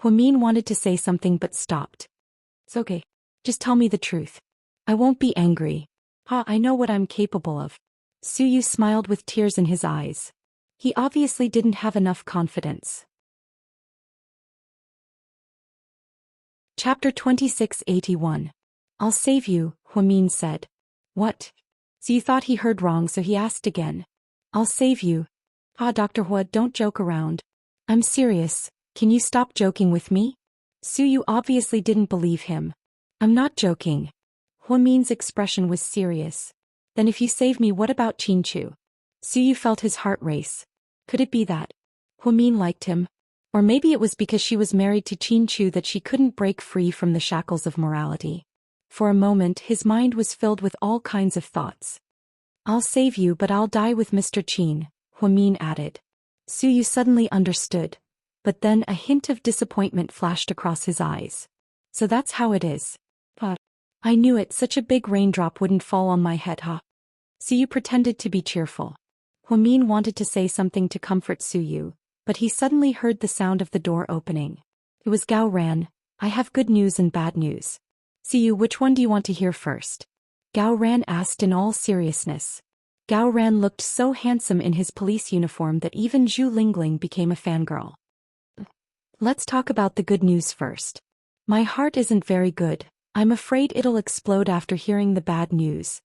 Huamin wanted to say something but stopped. It's okay. Just tell me the truth. I won't be angry. I know what I'm capable of. Suyu smiled with tears in his eyes. He obviously didn't have enough confidence. Chapter 2681. I'll save you, Huamin said. What? So you thought he heard wrong, so he asked again. I'll save you. Dr. Hua, don't joke around. I'm serious. Can you stop joking with me? Suyu obviously didn't believe him. I'm not joking. Huamin's expression was serious. Then if you save me, what about Chinchu? Suyu felt his heart race. Could it be that Huamin liked him? Or maybe it was because she was married to Chinchu that she couldn't break free from the shackles of morality. For a moment his mind was filled with all kinds of thoughts. I'll save you, but I'll die with Mr. Qin, Huamin added. Suyu suddenly understood. But then a hint of disappointment flashed across his eyes. So that's how it is. I knew it, such a big raindrop wouldn't fall on my head, huh? Suyu pretended to be cheerful. Huamin wanted to say something to comfort Suyu, but he suddenly heard the sound of the door opening. It was Gao Ran. I have good news and bad news. Suyu, which one do you want to hear first? Gao Ran asked in all seriousness. Gao Ran looked so handsome in his police uniform that even Zhu Lingling became a fangirl. Let's talk about the good news first. My heart isn't very good. I'm afraid it'll explode after hearing the bad news.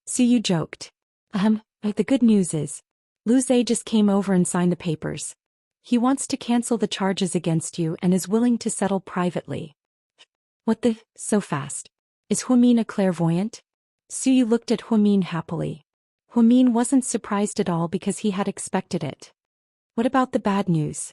Suyu joked. The good news is, Lu Zhe just came over and signed the papers. He wants to cancel the charges against you and is willing to settle privately. What the, so fast? Is Huamin a clairvoyant? Suyu looked at Huamin happily. Huamin wasn't surprised at all because he had expected it. What about the bad news?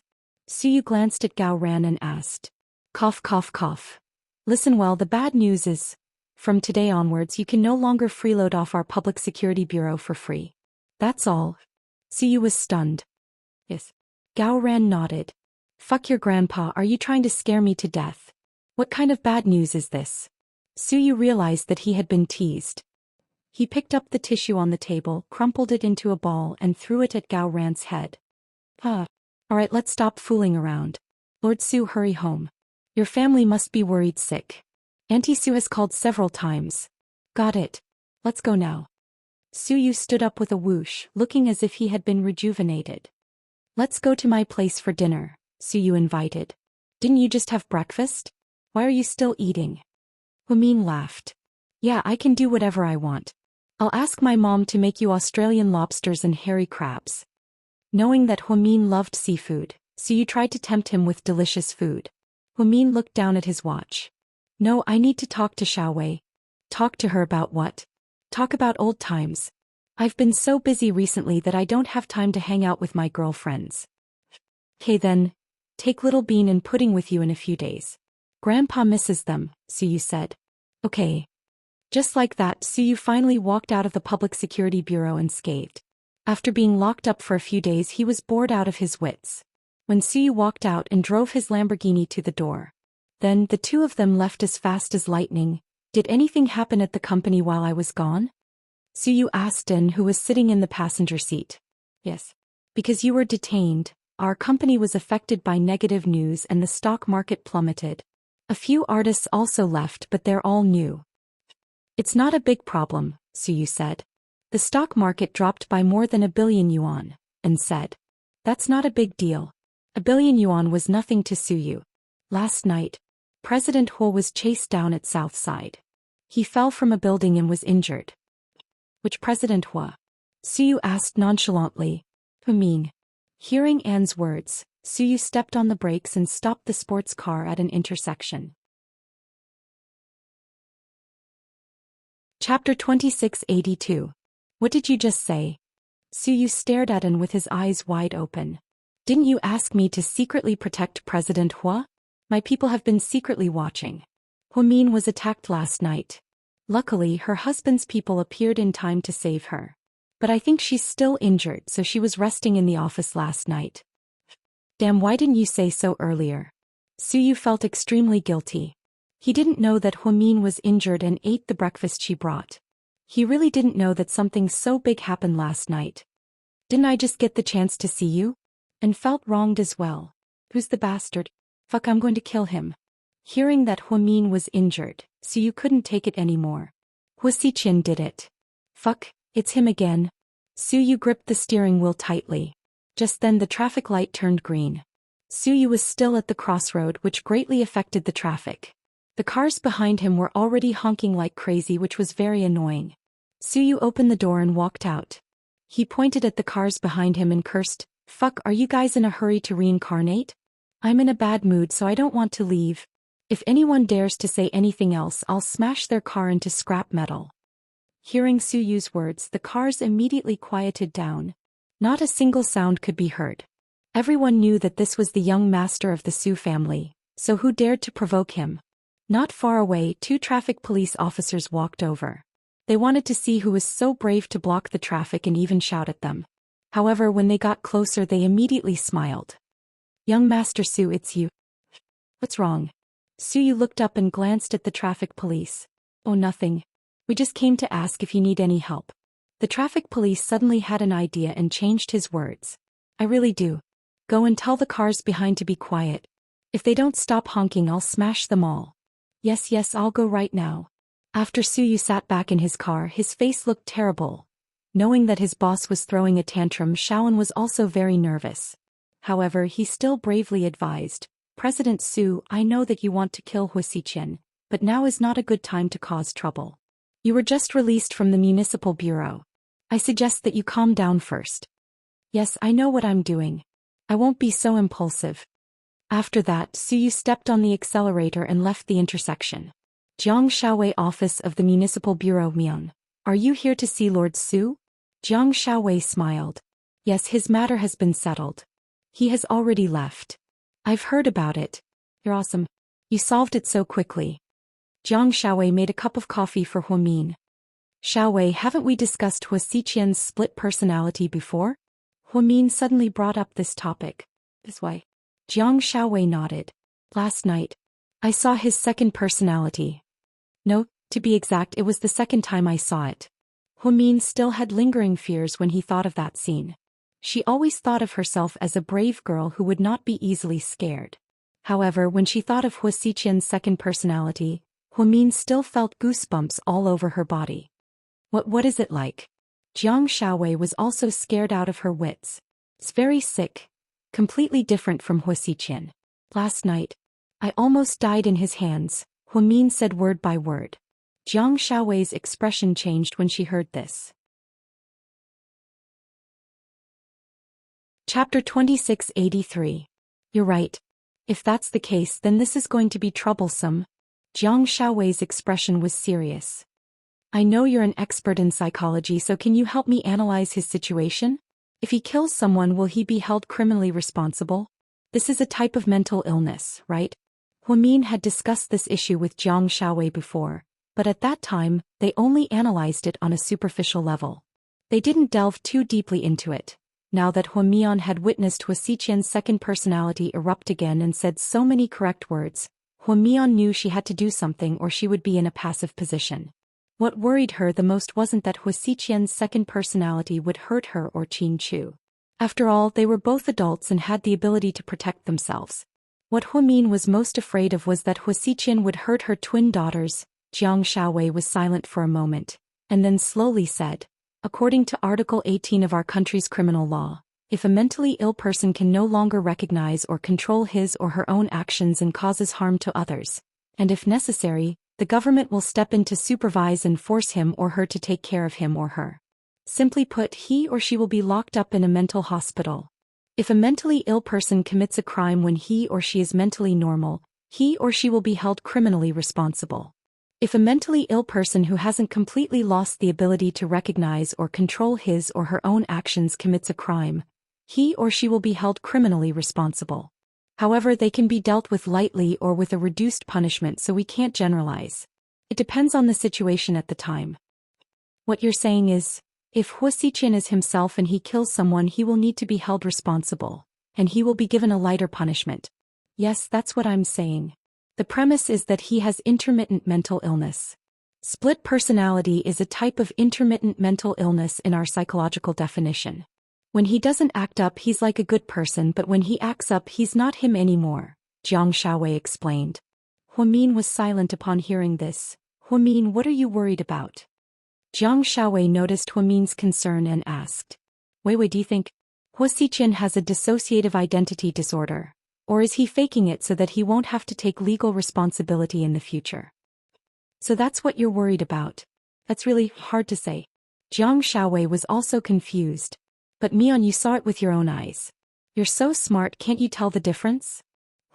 Suyu glanced at Gao Ran and asked. Cough, cough, cough. Listen well, the bad news is, from today onwards you can no longer freeload off our Public Security Bureau for free. That's all. Suyu was stunned. Yes. Gao Ran nodded. Fuck your grandpa, are you trying to scare me to death? What kind of bad news is this? Suyu realized that he had been teased. He picked up the tissue on the table, crumpled it into a ball and threw it at Gao Ran's head. Alright, let's stop fooling around. Lord Su, hurry home. Your family must be worried sick. Auntie Su has called several times. Got it. Let's go now. Suyu stood up with a whoosh, looking as if he had been rejuvenated. Let's go to my place for dinner, Suyu invited. Didn't you just have breakfast? Why are you still eating? Huamin laughed. Yeah, I can do whatever I want. I'll ask my mom to make you Australian lobsters and hairy crabs. Knowing that Huamin loved seafood, Suyu tried to tempt him with delicious food. Huamin looked down at his watch. No, I need to talk to Xiaowei. Talk to her about what? Talk about old times. I've been so busy recently that I don't have time to hang out with my girlfriends. Okay then. Take Little Bean and Pudding with you in a few days. Grandpa misses them, Suyu said. Okay. Just like that, Suyu finally walked out of the Public Security Bureau unscathed. After being locked up for a few days, he was bored out of his wits. When Suyu walked out and drove his Lamborghini to the door. Then the two of them left as fast as lightning. Did anything happen at the company while I was gone? Suyu asked Den, who was sitting in the passenger seat. Yes. Because you were detained, our company was affected by negative news and the stock market plummeted. A few artists also left, but they're all new. It's not a big problem, Suyu said. The stock market dropped by more than 1 billion yuan, and said. That's not a big deal. 1 billion yuan was nothing to Suyu. Last night, President Huo was chased down at Southside. He fell from a building and was injured. Which President Huo? Suyu asked nonchalantly. Huamin. Hearing Anne's words, Suyu stepped on the brakes and stopped the sports car at an intersection. Chapter 2682. What did you just say? Suyu stared at Anne with his eyes wide open. Didn't you ask me to secretly protect President Huo? My people have been secretly watching. Huamin was attacked last night. Luckily, her husband's people appeared in time to save her. But I think she's still injured, so she was resting in the office last night. Damn, why didn't you say so earlier? Suyu felt extremely guilty. He didn't know that Huamin was injured and ate the breakfast she brought. He really didn't know that something so big happened last night. Didn't I just get the chance to see you? And felt wronged as well. Who's the bastard? Fuck, I'm going to kill him. Hearing that Huamin was injured, Suyu couldn't take it anymore. Hua Xiqian did it. Fuck, it's him again. Suyu gripped the steering wheel tightly. Just then the traffic light turned green. Suyu was still at the crossroad, which greatly affected the traffic. The cars behind him were already honking like crazy, which was very annoying. Suyu opened the door and walked out. He pointed at the cars behind him and cursed, "Fuck, are you guys in a hurry to reincarnate? I'm in a bad mood, so I don't want to leave. If anyone dares to say anything else, I'll smash their car into scrap metal." Hearing Suyu's words, the cars immediately quieted down. Not a single sound could be heard. Everyone knew that this was the young master of the Su family, so who dared to provoke him? Not far away, 2 traffic police officers walked over. They wanted to see who was so brave to block the traffic and even shout at them. However, when they got closer, they immediately smiled. "Young Master Su, it's you. What's wrong?" Suyu looked up and glanced at the traffic police. "Oh, nothing. We just came to ask if you need any help." The traffic police suddenly had an idea and changed his words. "I really do. Go and tell the cars behind to be quiet. If they don't stop honking, I'll smash them all." Yes, I'll go right now." After Suyu sat back in his car, his face looked terrible. Knowing that his boss was throwing a tantrum, Shaoan was also very nervous. However, he still bravely advised, "President Su, I know that you want to kill Hua Xiqian, but now is not a good time to cause trouble. You were just released from the municipal bureau. I suggest that you calm down first." "Yes, I know what I'm doing. I won't be so impulsive." After that, Suyu stepped on the accelerator and left the intersection. "Jiang Shaowei, office of the municipal bureau, Mian. Are you here to see Lord Su?" Jiang Shaowei smiled. "Yes, his matter has been settled. He has already left. I've heard about it. You're awesome. You solved it so quickly." Jiang Shaowei made a cup of coffee for Huamin. "Shaowei, haven't we discussed Hua Xiqian's split personality before?" Huamin suddenly brought up this topic. "This way." Jiang Shaowei nodded. "Last night. I saw his second personality. No, to be exact, it was the second time I saw it." Huamin still had lingering fears when he thought of that scene. She always thought of herself as a brave girl who would not be easily scared. However, when she thought of Hua Xiqian's second personality, Huamin still felt goosebumps all over her body. What is it like?" Jiang Shaowei was also scared out of her wits. "It's very sick. Completely different from Hua Xiqian. Last night, I almost died in his hands," Huamin said word by word. Jiang Shaowei's expression changed when she heard this. Chapter 2683. "You're right. If that's the case, then this is going to be troublesome." Jiang Shaowei's expression was serious. "I know you're an expert in psychology, so can you help me analyze his situation? If he kills someone, will he be held criminally responsible? This is a type of mental illness, right?" Huamin had discussed this issue with Jiang Shaowei before, but at that time, they only analyzed it on a superficial level. They didn't delve too deeply into it. Now that Huamian had witnessed Hua Xiqian's second personality erupt again and said so many correct words, Huamian knew she had to do something or she would be in a passive position. What worried her the most wasn't that Hua Xiqian's second personality would hurt her or Qin Chu. After all, they were both adults and had the ability to protect themselves. What Huamin was most afraid of was that Hua Xiqian would hurt her twin daughters. Jiang Shaowei was silent for a moment, and then slowly said, "According to Article 18 of our country's criminal law, if a mentally ill person can no longer recognize or control his or her own actions and causes harm to others, and if necessary, the government will step in to supervise and force him or her to take care of him or her. Simply put, he or she will be locked up in a mental hospital. If a mentally ill person commits a crime when he or she is mentally normal, he or she will be held criminally responsible. If a mentally ill person who hasn't completely lost the ability to recognize or control his or her own actions commits a crime, he or she will be held criminally responsible. However, they can be dealt with lightly or with a reduced punishment, so we can't generalize. It depends on the situation at the time." What you're saying is, if Hua Xiqian is himself and he kills someone, he will need to be held responsible, and he will be given a lighter punishment. Yes, that's what I'm saying. The premise is that he has intermittent mental illness. Split personality is a type of intermittent mental illness in our psychological definition. When he doesn't act up, he's like a good person, but when he acts up, he's not him anymore, Jiang Shaowei explained. Huamin was silent upon hearing this. Huamin, what are you worried about? Jiang Shaowei noticed Huamin's concern and asked. Wei, do you think Hua Xiqian has a dissociative identity disorder? Or is he faking it so that he won't have to take legal responsibility in the future? So that's what you're worried about. That's really hard to say. Jiang Shaowei was also confused. But Mian, you saw it with your own eyes. You're so smart, can't you tell the difference?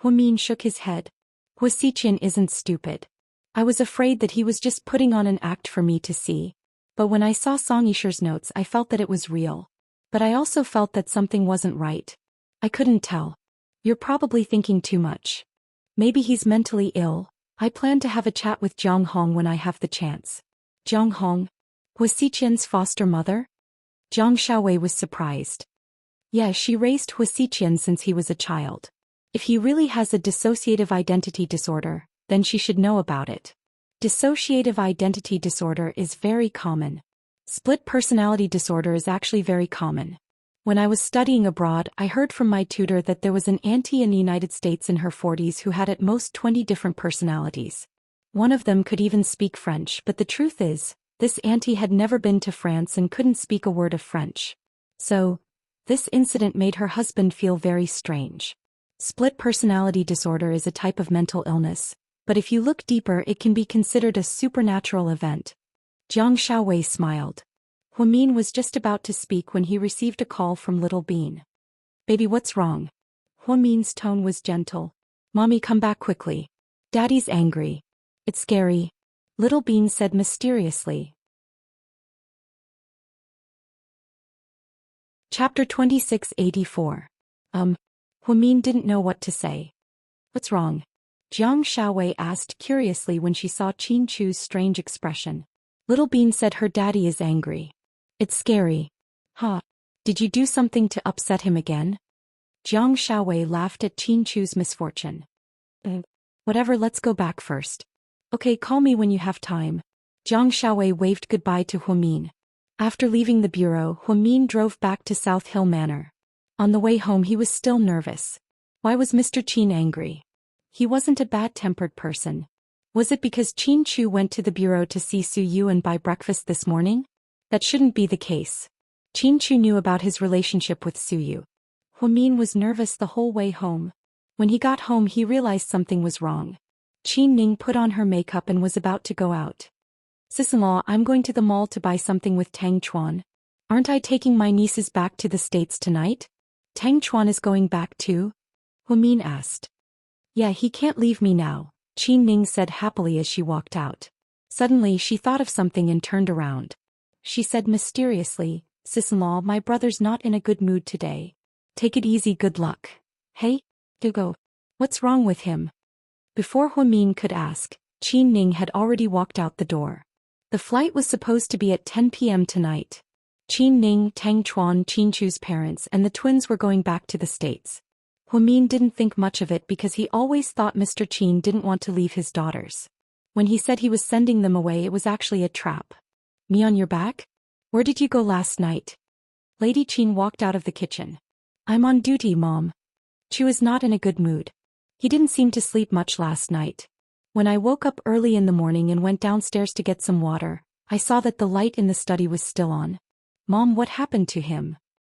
Huamin shook his head. Hua Xiqian isn't stupid. I was afraid that he was just putting on an act for me to see. But when I saw Song Yisher's notes, I felt that it was real. But I also felt that something wasn't right. I couldn't tell. You're probably thinking too much. Maybe he's mentally ill. I plan to have a chat with Jiang Hong when I have the chance. Jiang Hong? Hua Xiqian's foster mother? Jiang Shaowei was surprised. Yeah, she raised Hua Xiqian since he was a child. If he really has a dissociative identity disorder, then she should know about it. Dissociative identity disorder is very common. Split personality disorder is actually very common. When I was studying abroad, I heard from my tutor that there was an auntie in the United States in her 40s who had at most 20 different personalities. One of them could even speak French, but the truth is, this auntie had never been to France and couldn't speak a word of French. So, this incident made her husband feel very strange. Split personality disorder is a type of mental illness, but if you look deeper it can be considered a supernatural event. Jiang Shaowei smiled. Huamin was just about to speak when he received a call from Little Bean. Baby, what's wrong? Huamin's tone was gentle. Mommy, come back quickly. Daddy's angry. It's scary. Little Bean said mysteriously. Chapter 2684. Huamin didn't know what to say. What's wrong? Jiang Shaowei asked curiously when she saw Qin Chu's strange expression. Little Bean said her daddy is angry. It's scary. Huh? Did you do something to upset him again? Jiang Shaowei laughed at Qin Chu's misfortune. Whatever, let's go back first. Okay, call me when you have time. Jiang Shaowei waved goodbye to Huamin. After leaving the bureau, Huamin drove back to South Hill Manor. On the way home he was still nervous. Why was Mr. Qin angry? He wasn't a bad-tempered person. Was it because Qin Chu went to the bureau to see Su Yu and buy breakfast this morning? That shouldn't be the case. Qin Chu knew about his relationship with Su Yu. Huamin was nervous the whole way home. When he got home he realized something was wrong. Qin Ning put on her makeup and was about to go out. Sis-in-law, I'm going to the mall to buy something with Tang Chuan. Aren't I taking my nieces back to the States tonight? Tang Chuan is going back too? Huamin asked. Yeah, he can't leave me now, Qin Ning said happily as she walked out. Suddenly she thought of something and turned around. She said mysteriously, Sis-in-law, my brother's not in a good mood today. Take it easy, good luck. Hey? Go. What's wrong with him? Before Huamin could ask, Qin Ning had already walked out the door. The flight was supposed to be at 10 p.m. tonight. Qin Ning, Tang Chuan, Qin Chu's parents and the twins were going back to the States. Huamin didn't think much of it because he always thought Mr. Qin didn't want to leave his daughters. When he said he was sending them away it was actually a trap. Me on your back? Where did you go last night? Lady Qin walked out of the kitchen. I'm on duty, Mom. Chu is not in a good mood. He didn't seem to sleep much last night. When I woke up early in the morning and went downstairs to get some water, I saw that the light in the study was still on. Mom, what happened to him?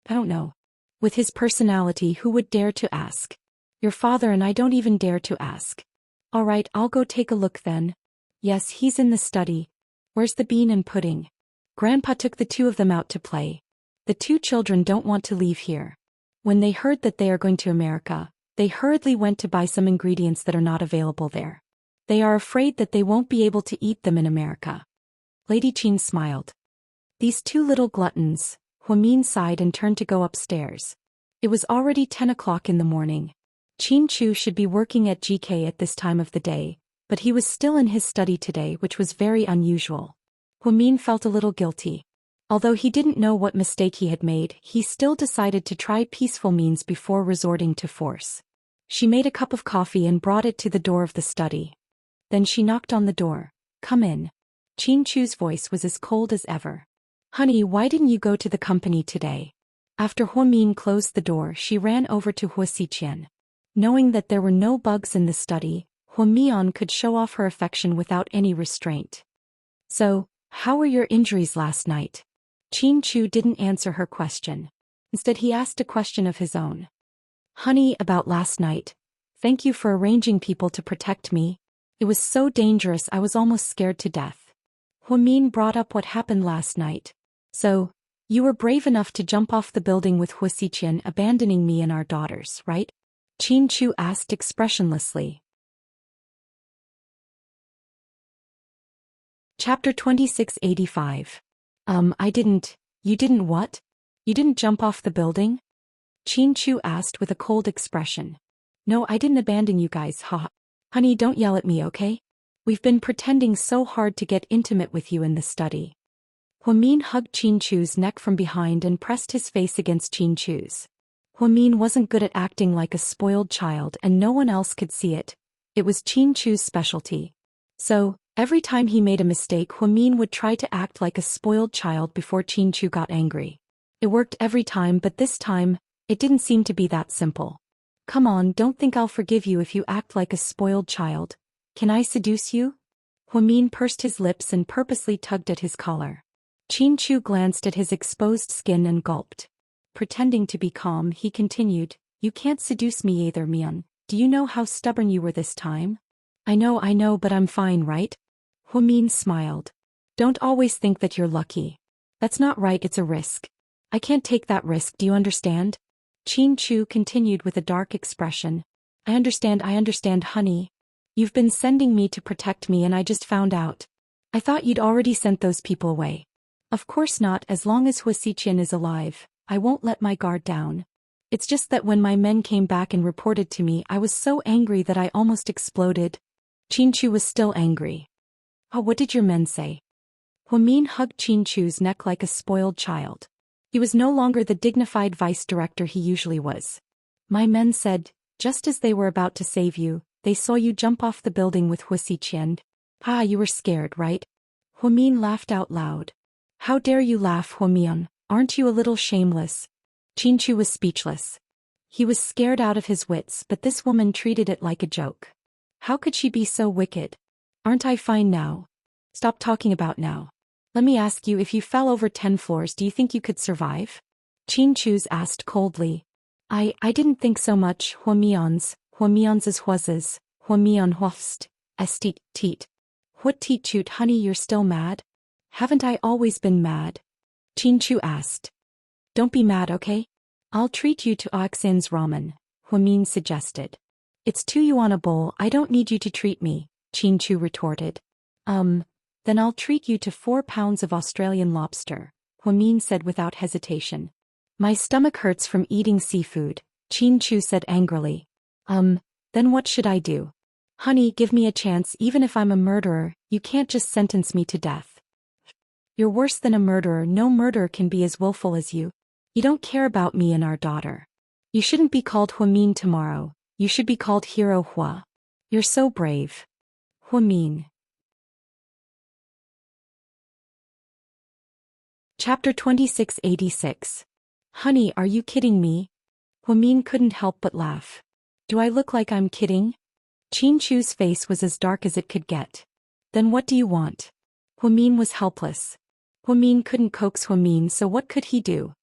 I don't know. With his personality, who would dare to ask? Your father and I don't even dare to ask. All right, I'll go take a look then. Yes, he's in the study. Where's the bean and pudding? Grandpa took the two of them out to play. The two children don't want to leave here. When they heard that they are going to America, they hurriedly went to buy some ingredients that are not available there. They are afraid that they won't be able to eat them in America. Lady Qin smiled. These two little gluttons. Huamin sighed and turned to go upstairs. It was already 10 o'clock in the morning. Qin Chu should be working at GK at this time of the day, but he was still in his study today, which was very unusual. Huamin felt a little guilty. Although he didn't know what mistake he had made, he still decided to try peaceful means before resorting to force. She made a cup of coffee and brought it to the door of the study. Then she knocked on the door. Come in. Qin Chu's voice was as cold as ever. Honey, why didn't you go to the company today? After Huamin closed the door, she ran over to Hua Xiqian. Knowing that there were no bugs in the study, Huamian could show off her affection without any restraint. So, how were your injuries last night? Qin Chu didn't answer her question. Instead he asked a question of his own. Honey, about last night. Thank you for arranging people to protect me. It was so dangerous I was almost scared to death. Huamin brought up what happened last night. So, you were brave enough to jump off the building with Huasiqian abandoning me and our daughters, right? Qin Chu asked expressionlessly. Chapter 2685. You didn't what? You didn't jump off the building? Qin Chu asked with a cold expression. No, I didn't abandon you guys, ha. Honey, don't yell at me, okay? We've been pretending so hard to get intimate with you in the study. Huamin hugged Qin Chu's neck from behind and pressed his face against Qin Chu's. Huamin wasn't good at acting like a spoiled child and no one else could see it. It was Qin Chu's specialty. So, every time he made a mistake, Huamin would try to act like a spoiled child before Qin Chu got angry. It worked every time, but this time, it didn't seem to be that simple. Come on, don't think I'll forgive you if you act like a spoiled child. Can I seduce you? Huamin pursed his lips and purposely tugged at his collar. Qin Chu glanced at his exposed skin and gulped. Pretending to be calm, he continued, You can't seduce me either, Mian. Do you know how stubborn you were this time? I know, but I'm fine, right? Huamin smiled. Don't always think that you're lucky. That's not right, it's a risk. I can't take that risk, do you understand? Qin Chu continued with a dark expression. I understand, honey. You've been sending me to protect me and I just found out. I thought you'd already sent those people away. Of course not, as long as Huasiqian is alive, I won't let my guard down. It's just that when my men came back and reported to me, I was so angry that I almost exploded. Qin Chu was still angry. Oh, what did your men say? Huamin hugged Qin Chu's neck like a spoiled child. He was no longer the dignified vice director he usually was. My men said, just as they were about to save you, they saw you jump off the building with Huasiqian. You were scared, right? Huamin laughed out loud. How dare you laugh, Huamian? Aren't you a little shameless? Qin Chu was speechless. He was scared out of his wits, but this woman treated it like a joke. How could she be so wicked? Aren't I fine now? Stop talking about now. Let me ask you, if you fell over 10 floors, do you think you could survive? Qin Chu's asked coldly. I didn't think so much, Huamian's is Huaz's, Huamian Huafst, estit, teat. What teat chut, honey, you're still mad? Haven't I always been mad? Qin Chu asked. Don't be mad, okay? I'll treat you to Oxin's ramen, Huamin suggested. It's 2 yuan a bowl, I don't need you to treat me, Qin Chu retorted. Then I'll treat you to 4 pounds of Australian lobster, Huamin said without hesitation. My stomach hurts from eating seafood, Qin Chu said angrily. Then what should I do? Honey, give me a chance, even if I'm a murderer, you can't just sentence me to death. You're worse than a murderer, no murderer can be as willful as you. You don't care about me and our daughter. You shouldn't be called Huamin tomorrow, you should be called Hero Hua. You're so brave. Huamin. Chapter 2686. Honey, are you kidding me? Huamin couldn't help but laugh. Do I look like I'm kidding? Qin Chu's face was as dark as it could get. Then what do you want? Huamin was helpless. Huamin couldn't coax Huamin, so what could he do?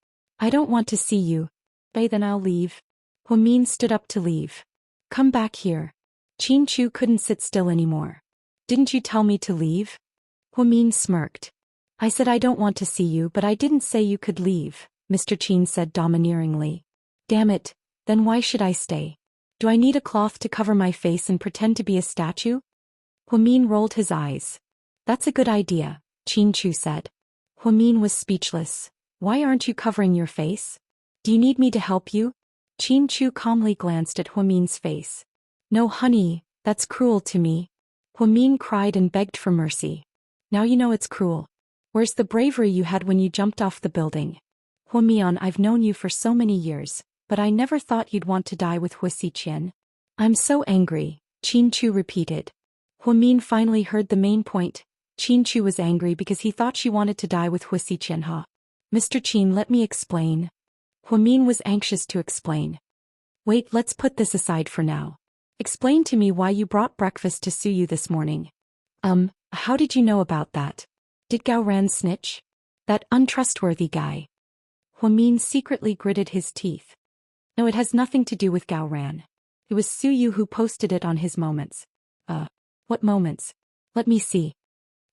I don't want to see you. Then I'll leave. Huamin stood up to leave. Come back here. Qin Chu couldn't sit still anymore. Didn't you tell me to leave? Huamin smirked. I said I don't want to see you, but I didn't say you could leave, Mr. Qin said domineeringly. Damn it, then why should I stay? Do I need a cloth to cover my face and pretend to be a statue? Huamin rolled his eyes. That's a good idea, Qin Chu said. Huamin was speechless. Why aren't you covering your face? Do you need me to help you? Qin Chu calmly glanced at Huamin's face. No, honey, that's cruel to me. Huamin cried and begged for mercy. Now you know it's cruel. Where's the bravery you had when you jumped off the building? Huamian, I've known you for so many years, but I never thought you'd want to die with Huasiqian. I'm so angry, Qin Chu repeated. Huamin finally heard the main point. Qin Chu was angry because he thought she wanted to die with Huasiqian. Mr. Qin, let me explain. Huamin was anxious to explain. Wait, let's put this aside for now. Explain to me why you brought breakfast to Suyu this morning. How did you know about that? Did Gao Ran snitch? That untrustworthy guy. Huamin secretly gritted his teeth. No, it has nothing to do with Gao Ran. It was Suyu who posted it on his moments. What moments? Let me see.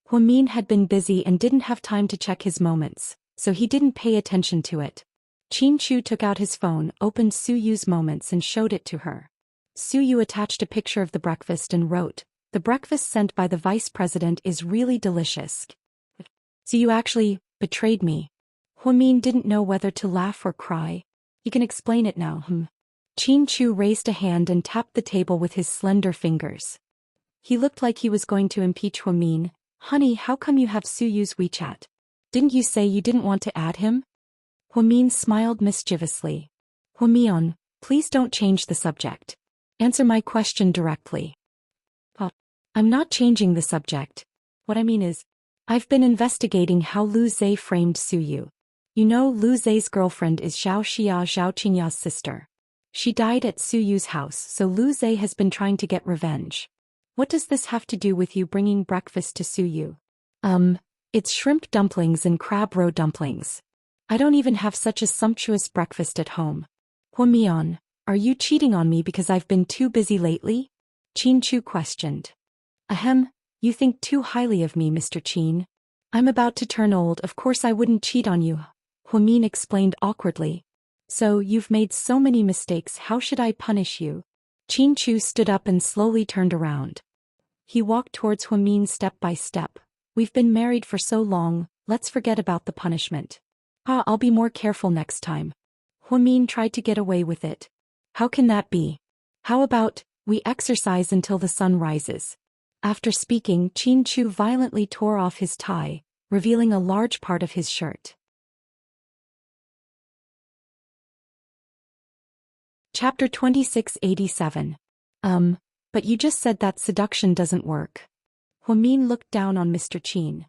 Huamin had been busy and didn't have time to check his moments, so he didn't pay attention to it. Qin Chu took out his phone, opened Suyu's moments and showed it to her. Suyu attached a picture of the breakfast and wrote, "The breakfast sent by the vice president is really delicious." So you actually betrayed me. Huamin didn't know whether to laugh or cry. You can explain it now, Qin Chu raised a hand and tapped the table with his slender fingers. He looked like he was going to impeach Huamin. Honey, how come you have Suyu's WeChat? Didn't you say you didn't want to add him? Huamin smiled mischievously. Huamian, please don't change the subject. Answer my question directly. I'm not changing the subject. What I mean is, I've been investigating how Lu Zhe framed Suyu. You know Lu Zhe's girlfriend is Zhao Xia, Zhao Qingya's sister. She died at Suyu's house, so Lu Zhe has been trying to get revenge. What does this have to do with you bringing breakfast to Suyu? It's shrimp dumplings and crab roe dumplings. I don't even have such a sumptuous breakfast at home. Huamian, are you cheating on me because I've been too busy lately? Qin Chu questioned. Ahem, you think too highly of me, Mr. Qin. I'm about to turn old, of course I wouldn't cheat on you. Huamin explained awkwardly. So, you've made so many mistakes, how should I punish you? Qin Chu stood up and slowly turned around. He walked towards Huamin step by step. We've been married for so long, let's forget about the punishment. I'll be more careful next time. Huamin tried to get away with it. How can that be? How about, we exercise until the sun rises? After speaking, Qin Chu violently tore off his tie, revealing a large part of his shirt. Chapter 2687. But you just said that seduction doesn't work. Huamin looked down on Mr. Qin.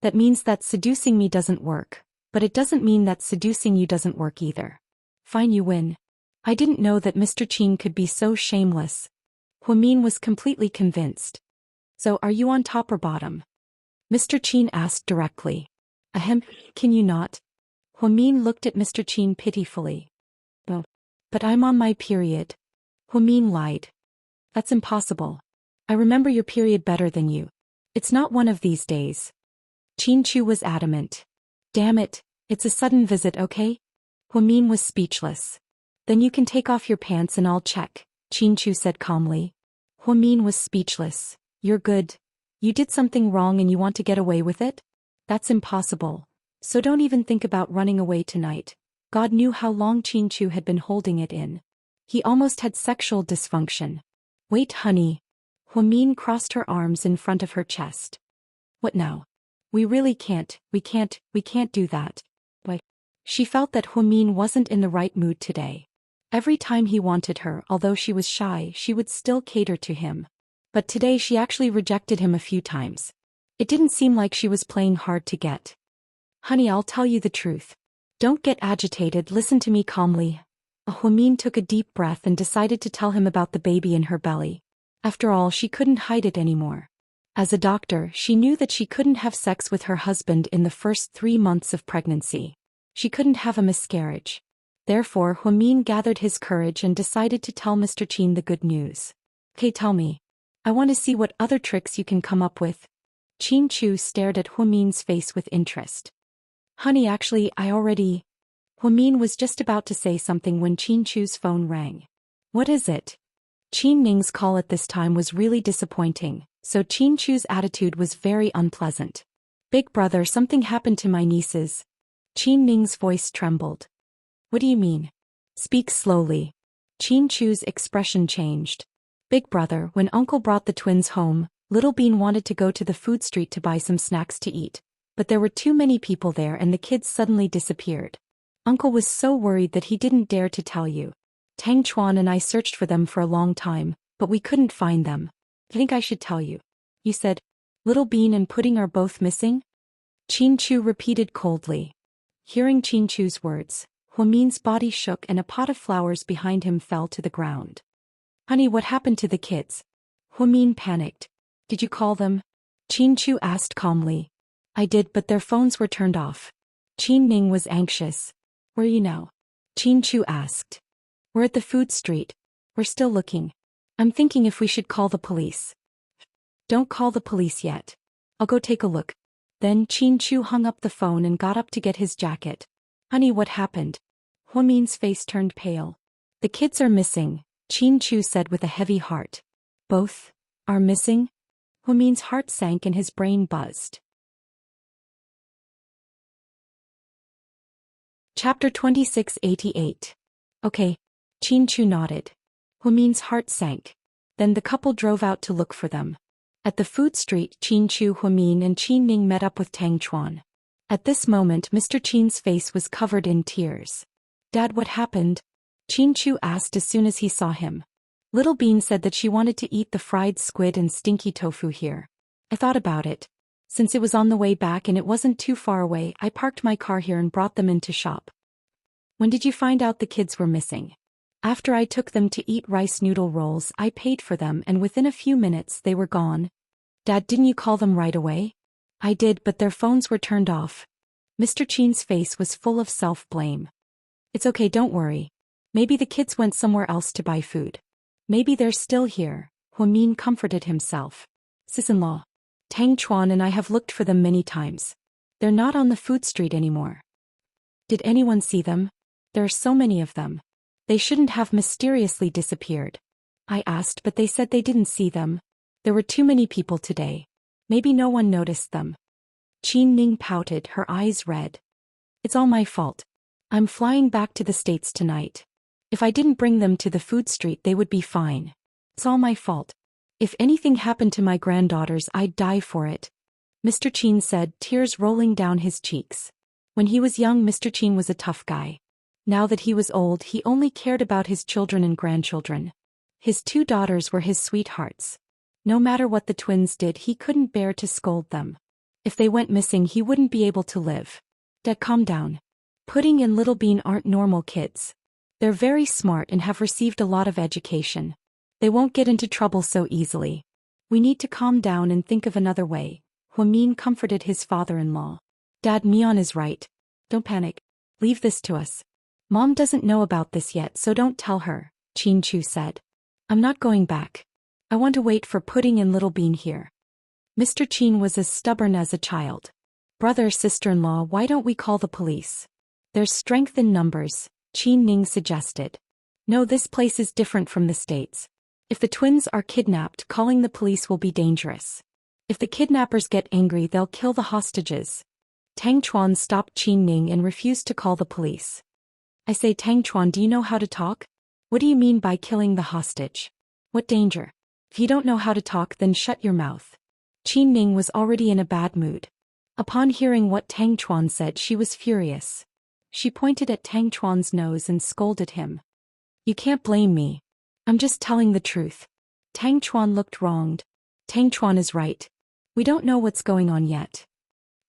That means that seducing me doesn't work, but it doesn't mean that seducing you doesn't work either. Fine, you win. I didn't know that Mr. Qin could be so shameless. Huamin was completely convinced. So are you on top or bottom? Mr. Qin asked directly. Ahem, can you not? Huamin looked at Mr. Qin pitifully. But I'm on my period. Huamin lied. That's impossible. I remember your period better than you. It's not one of these days. Qin Chu was adamant. Damn it, it's a sudden visit, okay? Huamin was speechless. Then you can take off your pants and I'll check, Qin Chu said calmly. Huamin was speechless. You're good. You did something wrong and you want to get away with it? That's impossible. So don't even think about running away tonight. God knew how long Qin Chu had been holding it in. He almost had sexual dysfunction. Wait, honey. Huamin crossed her arms in front of her chest. What now? We really can't, we can't do that. Why? She felt that Huamin wasn't in the right mood today. Every time he wanted her, although she was shy, she would still cater to him. But today she actually rejected him a few times. It didn't seem like she was playing hard to get. Honey, I'll tell you the truth. Don't get agitated, listen to me calmly. Huamin took a deep breath and decided to tell him about the baby in her belly. After all, she couldn't hide it anymore. As a doctor, she knew that she couldn't have sex with her husband in the first 3 months of pregnancy. She couldn't have a miscarriage. Therefore, Huamin gathered his courage and decided to tell Mr. Qin the good news. Okay, tell me. I want to see what other tricks you can come up with. Qin Chu stared at Huamin's face with interest. Honey, actually, Huamin was just about to say something when Qin Chu's phone rang. What is it? Qin Ning's call at this time was really disappointing, so Qin Chu's attitude was very unpleasant. Big brother, something happened to my nieces. Qin Ning's voice trembled. What do you mean? Speak slowly. Qin Chu's expression changed. Big brother, when uncle brought the twins home, Little Bean wanted to go to the food street to buy some snacks to eat. But there were too many people there and the kids suddenly disappeared. Uncle was so worried that he didn't dare to tell you. Tang Chuan and I searched for them for a long time, but we couldn't find them. I think I should tell you. You said, Little Bean and Pudding are both missing? Qin Chu repeated coldly. Hearing Qin Chu's words, Huamin's body shook and a pot of flowers behind him fell to the ground. Honey, what happened to the kids? Huamin panicked. Did you call them? Qin Chu asked calmly. I did, but their phones were turned off. Qin Ning was anxious. Where are you now? Qin Chu asked. We're at the food street. We're still looking. I'm thinking if we should call the police. Don't call the police yet. I'll go take a look. Then Qin Chu hung up the phone and got up to get his jacket. Honey, what happened? Huamin's face turned pale. The kids are missing, Qin Chu said with a heavy heart. Both are missing? Huamin's heart sank and his brain buzzed. Chapter 2688. Okay. Qin Chu nodded. Huamin's heart sank. Then the couple drove out to look for them. At the food street, Qin Chu, Huamin and Qin Ning met up with Tang Chuan. At this moment, Mr. Qin's face was covered in tears. Dad, what happened? Qin Chu asked as soon as he saw him. Little Bean said that she wanted to eat the fried squid and stinky tofu here. I thought about it. Since it was on the way back and it wasn't too far away, I parked my car here and brought them in to shop. When did you find out the kids were missing? After I took them to eat rice noodle rolls, I paid for them and within a few minutes they were gone. Dad, didn't you call them right away? I did, but their phones were turned off. Mr. Qin's face was full of self-blame. It's okay, don't worry. Maybe the kids went somewhere else to buy food. Maybe they're still here, Huamin comforted himself. Sis-in-law. Tang Chuan and I have looked for them many times. They're not on the food street anymore. Did anyone see them? There are so many of them. They shouldn't have mysteriously disappeared. I asked, but they said they didn't see them. There were too many people today. Maybe no one noticed them. Qin Ning pouted, her eyes red. It's all my fault. I'm flying back to the States tonight. If I didn't bring them to the food street, they would be fine. It's all my fault. If anything happened to my granddaughters, I'd die for it. Mr. Qin said, tears rolling down his cheeks. When he was young, Mr. Qin was a tough guy. Now that he was old, he only cared about his children and grandchildren. His 2 daughters were his sweethearts. No matter what the twins did, he couldn't bear to scold them. If they went missing, he wouldn't be able to live. Dad, calm down. Pudding and Little Bean aren't normal kids. They're very smart and have received a lot of education. They won't get into trouble so easily. We need to calm down and think of another way, Huamin comforted his father-in-law. Dad, Mian is right. Don't panic. Leave this to us. Mom doesn't know about this yet, so don't tell her, Qin Chu said. I'm not going back. I want to wait for Pudding and Little Bean here. Mr. Qin was as stubborn as a child. Brother, sister-in-law, why don't we call the police? There's strength in numbers, Qin Ning suggested. No, this place is different from the States. If the twins are kidnapped, calling the police will be dangerous. If the kidnappers get angry, they'll kill the hostages. Tang Chuan stopped Qin Ning and refused to call the police. I say, Tang Chuan, do you know how to talk? What do you mean by killing the hostage? What danger? If you don't know how to talk, then shut your mouth. Qin Ning was already in a bad mood. Upon hearing what Tang Chuan said, she was furious. She pointed at Tang Chuan's nose and scolded him. You can't blame me. I'm just telling the truth. Tang Chuan looked wronged. Tang Chuan is right. We don't know what's going on yet.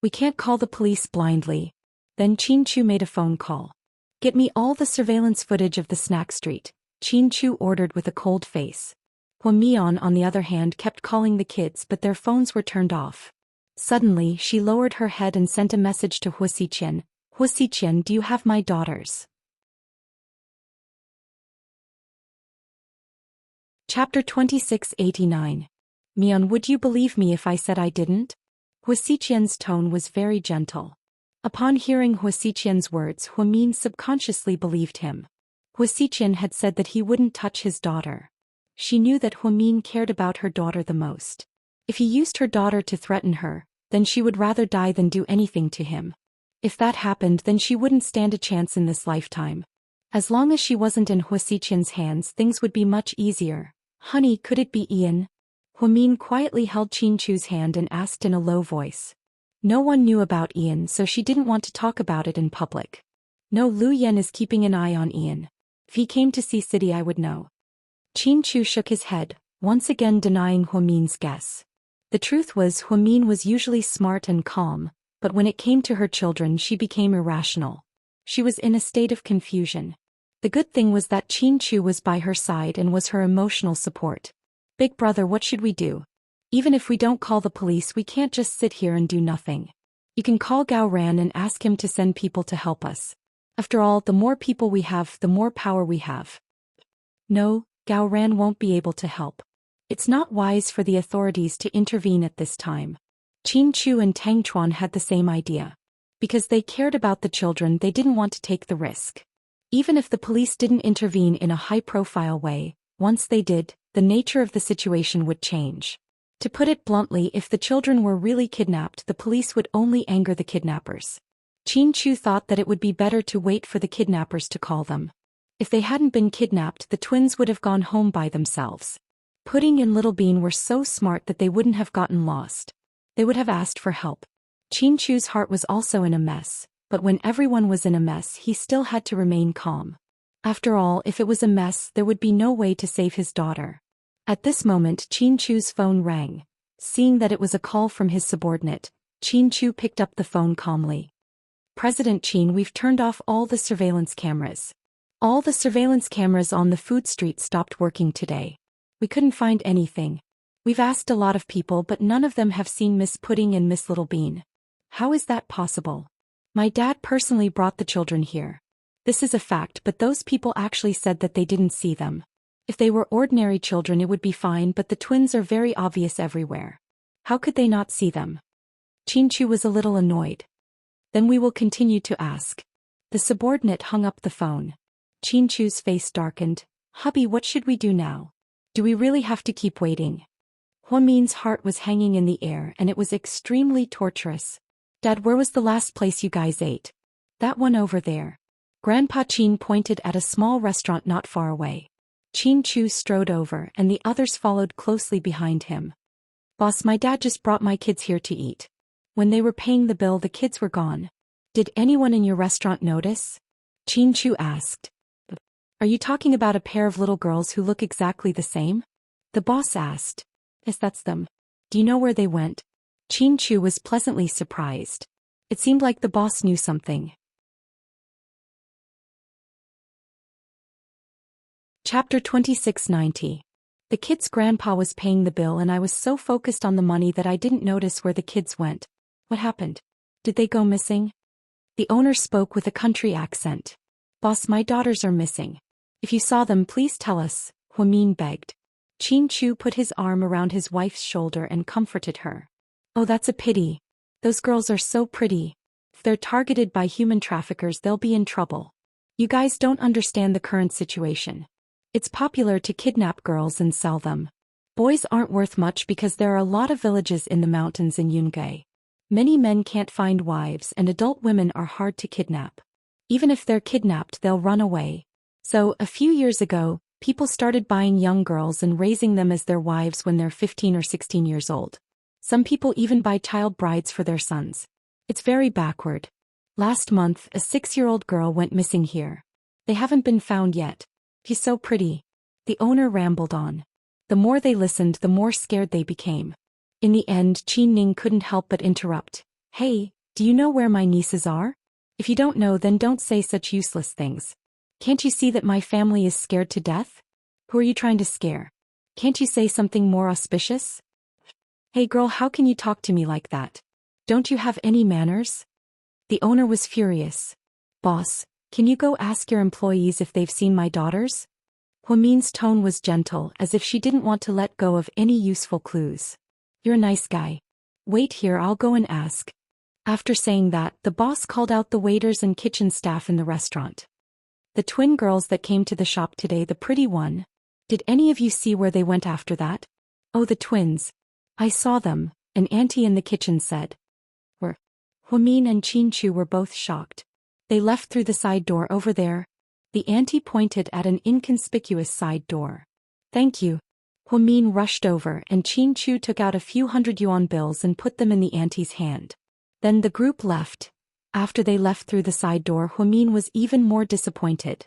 We can't call the police blindly. Then Qin Chu made a phone call. Get me all the surveillance footage of the snack street, Qin Chu ordered with a cold face. Huamian, on the other hand, kept calling the kids, but their phones were turned off. Suddenly, she lowered her head and sent a message to Huasiqian. Huasiqian, do you have my daughters? Chapter 2689. Mian, would you believe me if I said I didn't? Huasiqian's tone was very gentle. Upon hearing Huasiqian's words, Huamin subconsciously believed him. Huasiqian had said that he wouldn't touch his daughter. She knew that Huamin cared about her daughter the most. If he used her daughter to threaten her, then she would rather die than do anything to him. If that happened, then she wouldn't stand a chance in this lifetime. As long as she wasn't in Huasiqian's hands, things would be much easier. Honey, could it be Ian? Huamin quietly held Qin Chu's hand and asked in a low voice. No one knew about Ian, so she didn't want to talk about it in public. No, Lu Yen is keeping an eye on Ian. If he came to Sea City, I would know. Qin Chu shook his head, once again denying Huamin's guess. The truth was, Huamin was usually smart and calm, but when it came to her children, she became irrational. She was in a state of confusion. The good thing was that Chin Chu was by her side and was her emotional support. Big brother, what should we do? Even if we don't call the police, we can't just sit here and do nothing. You can call Gao Ran and ask him to send people to help us. After all, the more people we have, the more power we have. No, Gao Ran won't be able to help. It's not wise for the authorities to intervene at this time. Chin Chu and Tang Chuan had the same idea. Because they cared about the children, they didn't want to take the risk. Even if the police didn't intervene in a high-profile way, once they did, the nature of the situation would change. To put it bluntly, if the children were really kidnapped, the police would only anger the kidnappers. Chin Chu thought that it would be better to wait for the kidnappers to call them. If they hadn't been kidnapped, the twins would have gone home by themselves. Pudding and Little Bean were so smart that they wouldn't have gotten lost. They would have asked for help. Chin Chu's heart was also in a mess, but when everyone was in a mess, he still had to remain calm. After all, if it was a mess, there would be no way to save his daughter. At this moment, Chin Chu's phone rang. Seeing that it was a call from his subordinate, Chin Chu picked up the phone calmly. President Chin, we've turned off all the surveillance cameras. All the surveillance cameras on the food street stopped working today. We couldn't find anything. We've asked a lot of people, but none of them have seen Miss Pudding and Miss Little Bean. How is that possible? My dad personally brought the children here. This is a fact, but those people actually said that they didn't see them. If they were ordinary children it would be fine, but the twins are very obvious everywhere. How could they not see them? Chin Chu was a little annoyed. Then we will continue to ask. The subordinate hung up the phone. Chin Chu's face darkened. Hubby, what should we do now? Do we really have to keep waiting? Huamin's heart was hanging in the air and it was extremely torturous. Dad, where was the last place you guys ate? That one over there. Grandpa Chin pointed at a small restaurant not far away. Chin Chu strode over and the others followed closely behind him. Boss, my dad just brought my kids here to eat. When they were paying the bill, the kids were gone. Did anyone in your restaurant notice? Chin Chu asked. Are you talking about a pair of little girls who look exactly the same? The boss asked. Yes, that's them. Do you know where they went? Chin Chu was pleasantly surprised. It seemed like the boss knew something. Chapter 2690. The kids' grandpa was paying the bill and I was so focused on the money that I didn't notice where the kids went. What happened? Did they go missing? The owner spoke with a country accent. Boss, my daughters are missing. If you saw them, please tell us, Huamin begged. Chin Chu put his arm around his wife's shoulder and comforted her. Oh, that's a pity. Those girls are so pretty. If they're targeted by human traffickers, they'll be in trouble. You guys don't understand the current situation. It's popular to kidnap girls and sell them. Boys aren't worth much because there are a lot of villages in the mountains in Yungai. Many men can't find wives and adult women are hard to kidnap. Even if they're kidnapped, they'll run away. So, a few years ago, people started buying young girls and raising them as their wives when they're 15 or 16 years old. Some people even buy child brides for their sons. It's very backward. Last month, a 6-year-old girl went missing here. They haven't been found yet. She's so pretty. The owner rambled on. The more they listened, the more scared they became. In the end, Qin Ning couldn't help but interrupt. Hey, do you know where my nieces are? If you don't know, then don't say such useless things. Can't you see that my family is scared to death? Who are you trying to scare? Can't you say something more auspicious? Hey girl, how can you talk to me like that? Don't you have any manners? The owner was furious. Boss, can you go ask your employees if they've seen my daughters? Huamin's tone was gentle, as if she didn't want to let go of any useful clues. You're a nice guy. Wait here, I'll go and ask. After saying that, the boss called out the waiters and kitchen staff in the restaurant. The twin girls that came to the shop today, the pretty one. Did any of you see where they went after that? Oh, the twins. I saw them, an auntie in the kitchen said. Were. Huamin and Chin Chu were both shocked. They left through the side door over there. The auntie pointed at an inconspicuous side door. Thank you. Huamin rushed over and Chin Chu took out a few 100 yuan bills and put them in the auntie's hand. Then the group left. After they left through the side door, Huamin was even more disappointed.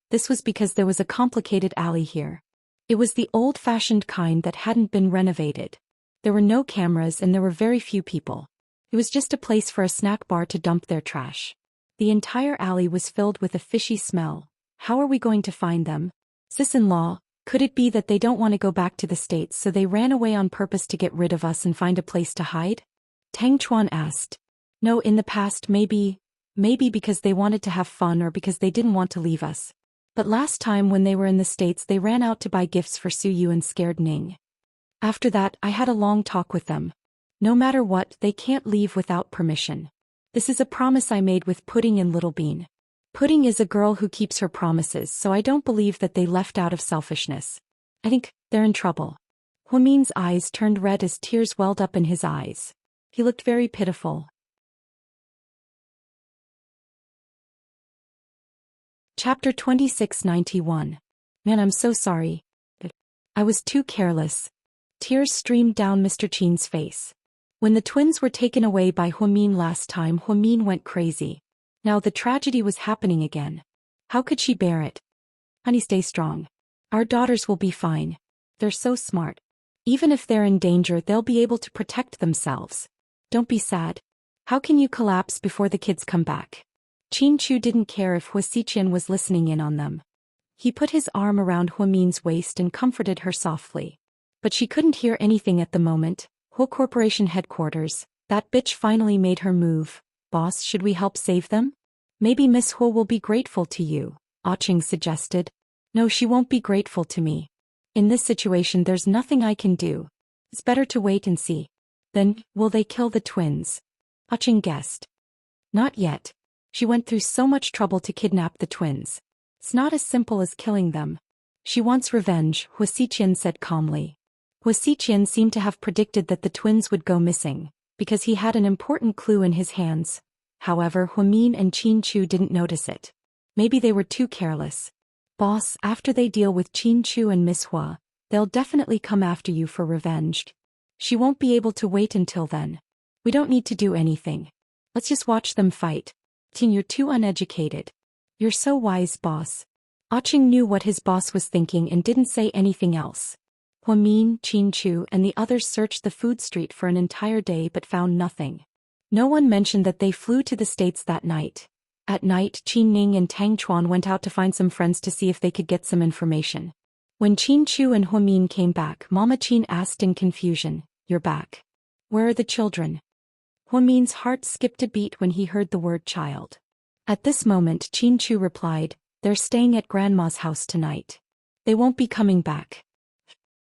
This was because there was a complicated alley here. It was the old-fashioned kind that hadn't been renovated. There were no cameras and there were very few people. It was just a place for a snack bar to dump their trash. The entire alley was filled with a fishy smell. How are we going to find them? Sis-in-law, could it be that they don't want to go back to the States so they ran away on purpose to get rid of us and find a place to hide? Tang Chuan asked. No, in the past maybe because they wanted to have fun or because they didn't want to leave us. But last time when they were in the States they ran out to buy gifts for Su Yu and scared Ning. After that I had a long talk with them. No matter what, they can't leave without permission. This is a promise I made with Pudding and Little Bean. Pudding is a girl who keeps her promises, so I don't believe that they left out of selfishness. I think they're in trouble. Huamin's eyes turned red as tears welled up in his eyes. He looked very pitiful. Chapter 2691. Man, I'm so sorry. I was too careless. Tears streamed down Mr. Qin's face. When the twins were taken away by Huamin last time, Huamin went crazy. Now the tragedy was happening again. How could she bear it? Honey, stay strong. Our daughters will be fine. They're so smart. Even if they're in danger, they'll be able to protect themselves. Don't be sad. How can you collapse before the kids come back? Qin Chu didn't care if Hua Xiqian was listening in on them. He put his arm around Huamin's waist and comforted her softly. But she couldn't hear anything at the moment. Hua Corporation headquarters. That bitch finally made her move. Boss, should we help save them? Maybe Miss Hua will be grateful to you, Ching suggested. No, she won't be grateful to me. In this situation there's nothing I can do. It's better to wait and see. Then, will they kill the twins? Ching guessed. Not yet. She went through so much trouble to kidnap the twins. It's not as simple as killing them. She wants revenge, Hua Xiqian said calmly. Hua Xiqian seemed to have predicted that the twins would go missing, because he had an important clue in his hands. However, Huamin and Qin Chu didn't notice it. Maybe they were too careless. Boss, after they deal with Qin Chu and Miss Hua, they'll definitely come after you for revenge. She won't be able to wait until then. We don't need to do anything. Let's just watch them fight. Ting, you're too uneducated. You're so wise, boss. Ching knew what his boss was thinking and didn't say anything else. Huamin, Qin Chu and the others searched the food street for an entire day but found nothing. No one mentioned that they flew to the States that night. At night, Qin Ning and Tang Chuan went out to find some friends to see if they could get some information. When Qin Chu and Huamin came back, Mama Qin asked in confusion, "You're back. Where are the children?" Huamin's heart skipped a beat when he heard the word child. At this moment, Qin Chu replied, "They're staying at Grandma's house tonight. They won't be coming back."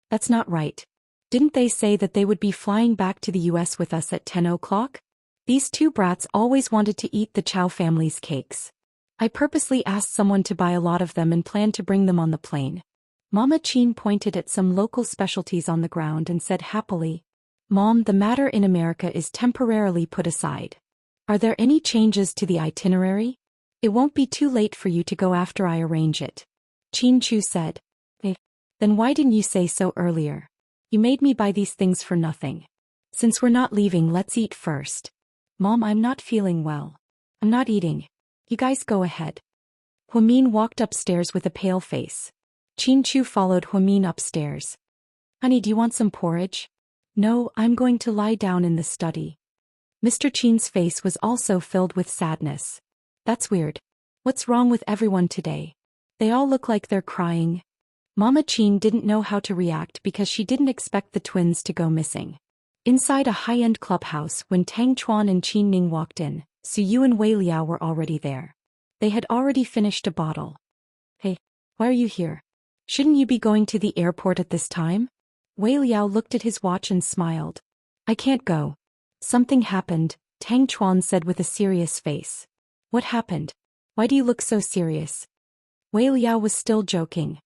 That's not right. Didn't they say that they would be flying back to the US with us at 10 o'clock? These two brats always wanted to eat the Chow family's cakes. I purposely asked someone to buy a lot of them and planned to bring them on the plane. Mama Qin pointed at some local specialties on the ground and said happily, "Mom, the matter in America is temporarily put aside. Are there any changes to the itinerary? It won't be too late for you to go after I arrange it." Qin Chu said. Then why didn't you say so earlier? You made me buy these things for nothing. Since we're not leaving, let's eat first. Mom, I'm not feeling well. I'm not eating. You guys go ahead. Huamin walked upstairs with a pale face. Qin Chu followed Huamin upstairs. Honey, do you want some porridge? No, I'm going to lie down in the study. Mr. Qin's face was also filled with sadness. That's weird. What's wrong with everyone today? They all look like they're crying. Mama Qin didn't know how to react because she didn't expect the twins to go missing. Inside a high-end clubhouse, when Tang Chuan and Qin Ning walked in, Su Yu and Wei Liao were already there. They had already finished a bottle. Hey, why are you here? Shouldn't you be going to the airport at this time? Wei Liao looked at his watch and smiled. I can't go. Something happened, Tang Chuan said with a serious face. What happened? Why do you look so serious? Wei Liao was still joking.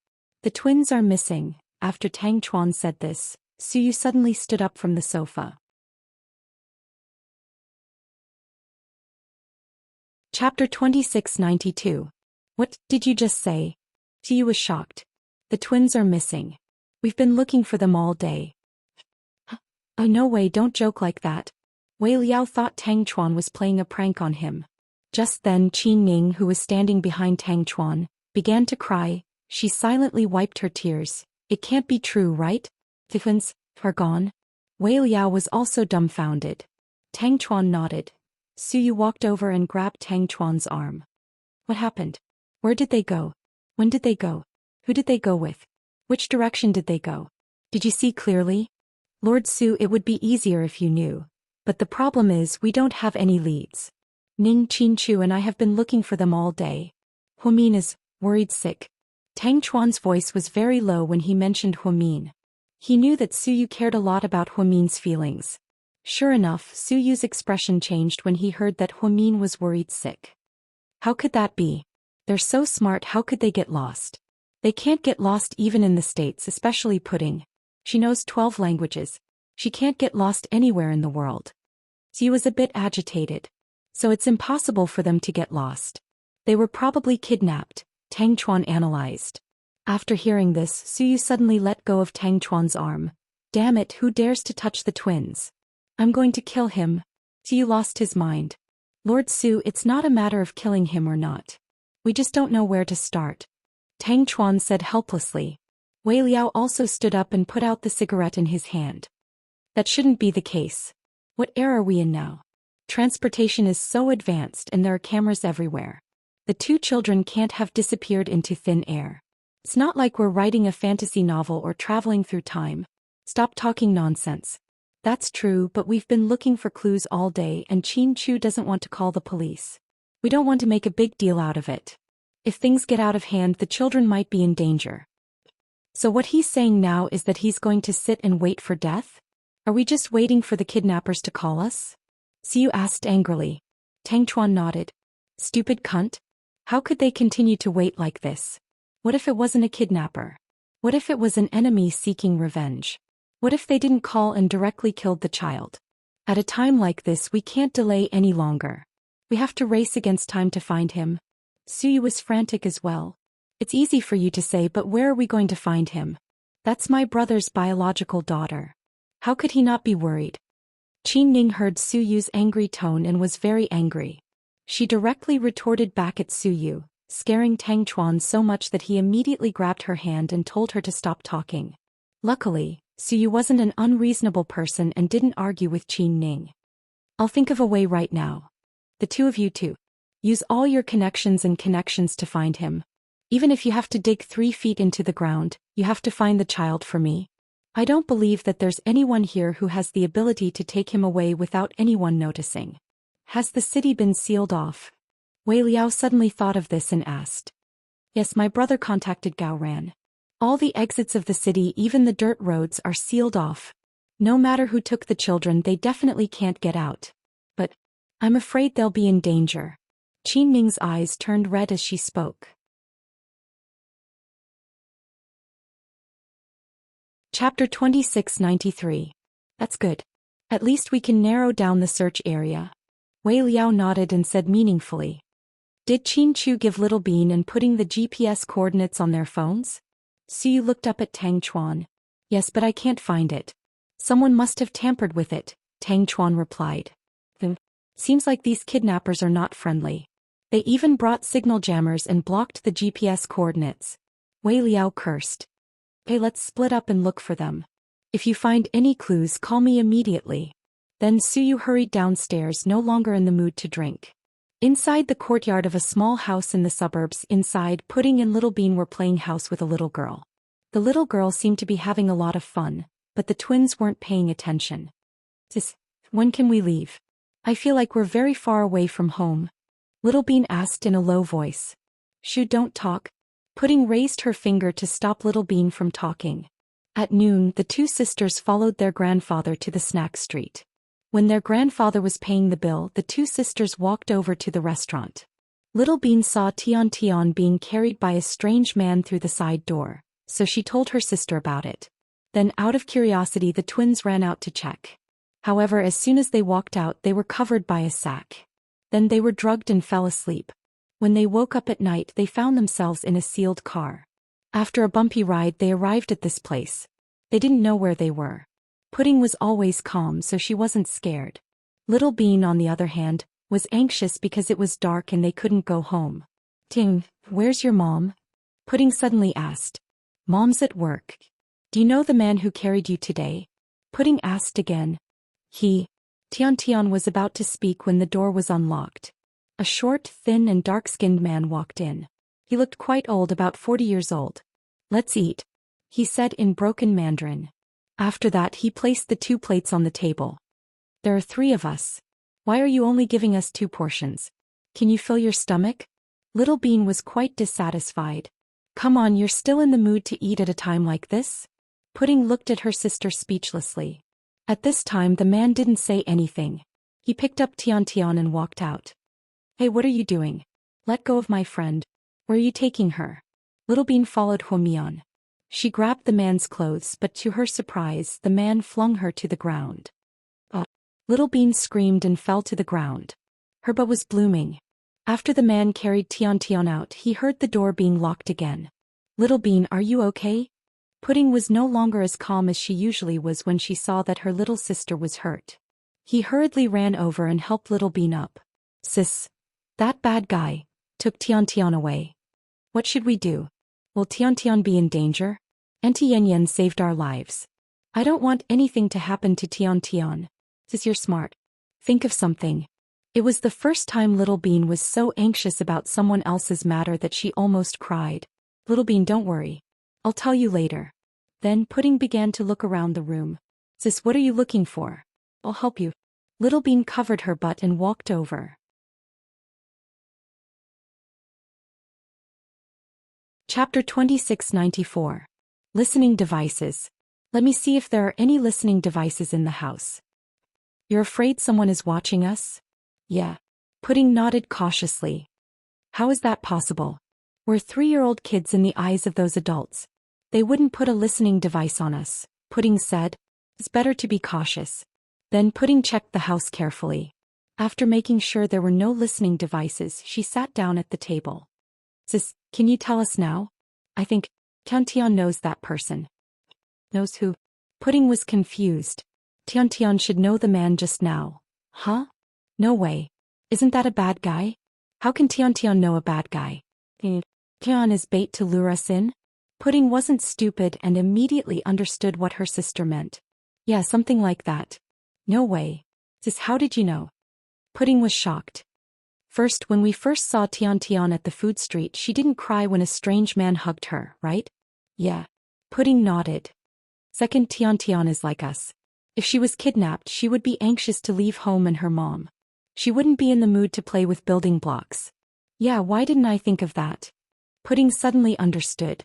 The twins are missing. After Tang Chuan said this, Su Yu suddenly stood up from the sofa. Chapter 2692. What did you just say? Su Yu was shocked. The twins are missing. We've been looking for them all day. Oh, no way, don't joke like that. Wei Liao thought Tang Chuan was playing a prank on him. Just then Qin Ning, who was standing behind Tang Chuan, began to cry. She silently wiped her tears. It can't be true, right? The twins are gone? Wei Liao was also dumbfounded. Tang Chuan nodded. Su Yu walked over and grabbed Tang Chuan's arm. What happened? Where did they go? When did they go? Who did they go with? Which direction did they go? Did you see clearly? Lord Su, it would be easier if you knew. But the problem is we don't have any leads. Ning Qinchu and I have been looking for them all day. Huamin is worried sick. Tang Chuan's voice was very low when he mentioned Huamin. He knew that Suyu cared a lot about Huamin's feelings. Sure enough, Suyu's expression changed when he heard that Huamin was worried sick. How could that be? They're so smart, how could they get lost? They can't get lost even in the States, especially Pudding. She knows 12 languages. She can't get lost anywhere in the world. Suyu was a bit agitated. So it's impossible for them to get lost. They were probably kidnapped, Tang Chuan analyzed. After hearing this, Suyu suddenly let go of Tang Chuan's arm. Damn it, who dares to touch the twins? I'm going to kill him. Suyu lost his mind. Lord Su, it's not a matter of killing him or not. We just don't know where to start. Tang Chuan said helplessly. Wei Liao also stood up and put out the cigarette in his hand. That shouldn't be the case. What era are we in now? Transportation is so advanced and there are cameras everywhere. The two children can't have disappeared into thin air. It's not like we're writing a fantasy novel or traveling through time. Stop talking nonsense. That's true, but we've been looking for clues all day and Qin Chu doesn't want to call the police. We don't want to make a big deal out of it. If things get out of hand, the children might be in danger. So what he's saying now is that he's going to sit and wait for death? Are we just waiting for the kidnappers to call us? Siyu asked angrily. Tang Chuan nodded. Stupid cunt. How could they continue to wait like this? What if it wasn't a kidnapper? What if it was an enemy seeking revenge? What if they didn't call and directly killed the child? At a time like this, we can't delay any longer. We have to race against time to find him. Suyu was frantic as well. It's easy for you to say, but where are we going to find him? That's my brother's biological daughter. How could he not be worried? Qin Ning heard Suyu's angry tone and was very angry. She directly retorted back at Suyu, scaring Tang Chuan so much that he immediately grabbed her hand and told her to stop talking. Luckily, Suyu wasn't an unreasonable person and didn't argue with Qin Ning. I'll think of a way right now. The two of you too. Use all your connections to find him. Even if you have to dig 3 feet into the ground, you have to find the child for me. I don't believe that there's anyone here who has the ability to take him away without anyone noticing. Has the city been sealed off? Wei Liao suddenly thought of this and asked. Yes, my brother contacted Gao Ran. All the exits of the city, even the dirt roads, are sealed off. No matter who took the children, they definitely can't get out. But I'm afraid they'll be in danger. Qin Ning's eyes turned red as she spoke. Chapter 2693. That's good. At least we can narrow down the search area. Wei Liao nodded and said meaningfully. Did Qin Chu give Little Bean and putting the GPS coordinates on their phones? Suyu looked up at Tang Chuan. Yes, but I can't find it. Someone must have tampered with it, Tang Chuan replied. Seems like these kidnappers are not friendly. They even brought signal jammers and blocked the GPS coordinates. Wei Liao cursed. Okay, let's split up and look for them. If you find any clues, call me immediately. Then Suyu hurried downstairs, no longer in the mood to drink. Inside the courtyard of a small house in the suburbs, Pudding and Little Bean were playing house with a little girl. The little girl seemed to be having a lot of fun, but the twins weren't paying attention. Sis, when can we leave? I feel like we're very far away from home. Little Bean asked in a low voice. Shoo, don't talk. Pudding raised her finger to stop Little Bean from talking. At noon, the two sisters followed their grandfather to the snack street. When their grandfather was paying the bill, the two sisters walked over to the restaurant. Little Bean saw Tian being carried by a strange man through the side door, so she told her sister about it. Then, out of curiosity, the twins ran out to check. However, as soon as they walked out, they were covered by a sack. Then they were drugged and fell asleep. When they woke up at night, they found themselves in a sealed car. After a bumpy ride, they arrived at this place. They didn't know where they were. Pudding was always calm, so she wasn't scared. Little Bean, on the other hand, was anxious because it was dark and they couldn't go home. Ting, where's your mom? Pudding suddenly asked. Mom's at work. Do you know the man who carried you today? Pudding asked again. Tian was about to speak when the door was unlocked. A short, thin and dark-skinned man walked in. He looked quite old, about 40 years old. Let's eat, he said in broken Mandarin. After that he placed the 2 plates on the table. There are 3 of us. Why are you only giving us 2 portions? Can you fill your stomach? Little Bean was quite dissatisfied. Come on, you're still in the mood to eat at a time like this? Pudding looked at her sister speechlessly. At this time the man didn't say anything. He picked up Tian Tian and walked out. Hey, what are you doing? Let go of my friend. Where are you taking her? Little Bean followed Huomian. She grabbed the man's clothes, but to her surprise the man flung her to the ground. Oh! Little Bean screamed and fell to the ground. Her butt was blooming. After the man carried Tian Tian out, he heard the door being locked again. Little Bean, are you okay? Pudding was no longer as calm as she usually was when she saw that her little sister was hurt. He hurriedly ran over and helped Little Bean up. Sis, that bad guy took Tian Tian away. What should we do? Will Tian Tian be in danger? Auntie Yan Yan saved our lives. I don't want anything to happen to Tian Tian. Sis, you're smart. Think of something. It was the first time Little Bean was so anxious about someone else's matter that she almost cried. Little Bean, don't worry. I'll tell you later. Then Pudding began to look around the room. Sis, what are you looking for? I'll help you. Little Bean covered her butt and walked over. Chapter 2694. Listening devices. Let me see if there are any listening devices in the house. You're afraid someone is watching us? Yeah. Pudding nodded cautiously. How is that possible? We're 3-year-old kids in the eyes of those adults. They wouldn't put a listening device on us, Pudding said. It's better to be cautious. Then Pudding checked the house carefully. After making sure there were no listening devices, she sat down at the table. Sis, can you tell us now? I think Tian Tian knows that person. Knows who? Pudding was confused. Tian Tian should know the man just now. Huh? No way. Isn't that a bad guy? How can Tian Tian know a bad guy? Tian is bait to lure us in? Pudding wasn't stupid and immediately understood what her sister meant. Yeah, something like that. No way. Sis, how did you know? Pudding was shocked. First, when we first saw Tian Tian at the food street, she didn't cry when a strange man hugged her, right? Yeah. Pudding nodded. Second, Tian Tian is like us. If she was kidnapped, she would be anxious to leave home and her mom. She wouldn't be in the mood to play with building blocks. Yeah, why didn't I think of that? Pudding suddenly understood.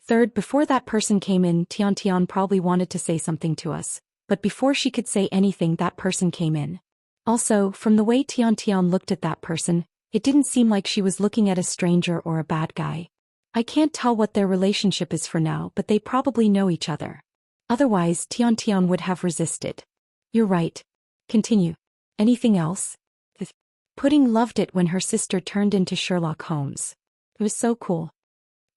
Third, before that person came in, Tian Tian probably wanted to say something to us, but before she could say anything, that person came in. Also, from the way Tian Tian looked at that person, it didn't seem like she was looking at a stranger or a bad guy. I can't tell what their relationship is for now, but they probably know each other. Otherwise, Tian Tian would have resisted. You're right. Continue. Anything else? Pudding loved it when her sister turned into Sherlock Holmes. It was so cool.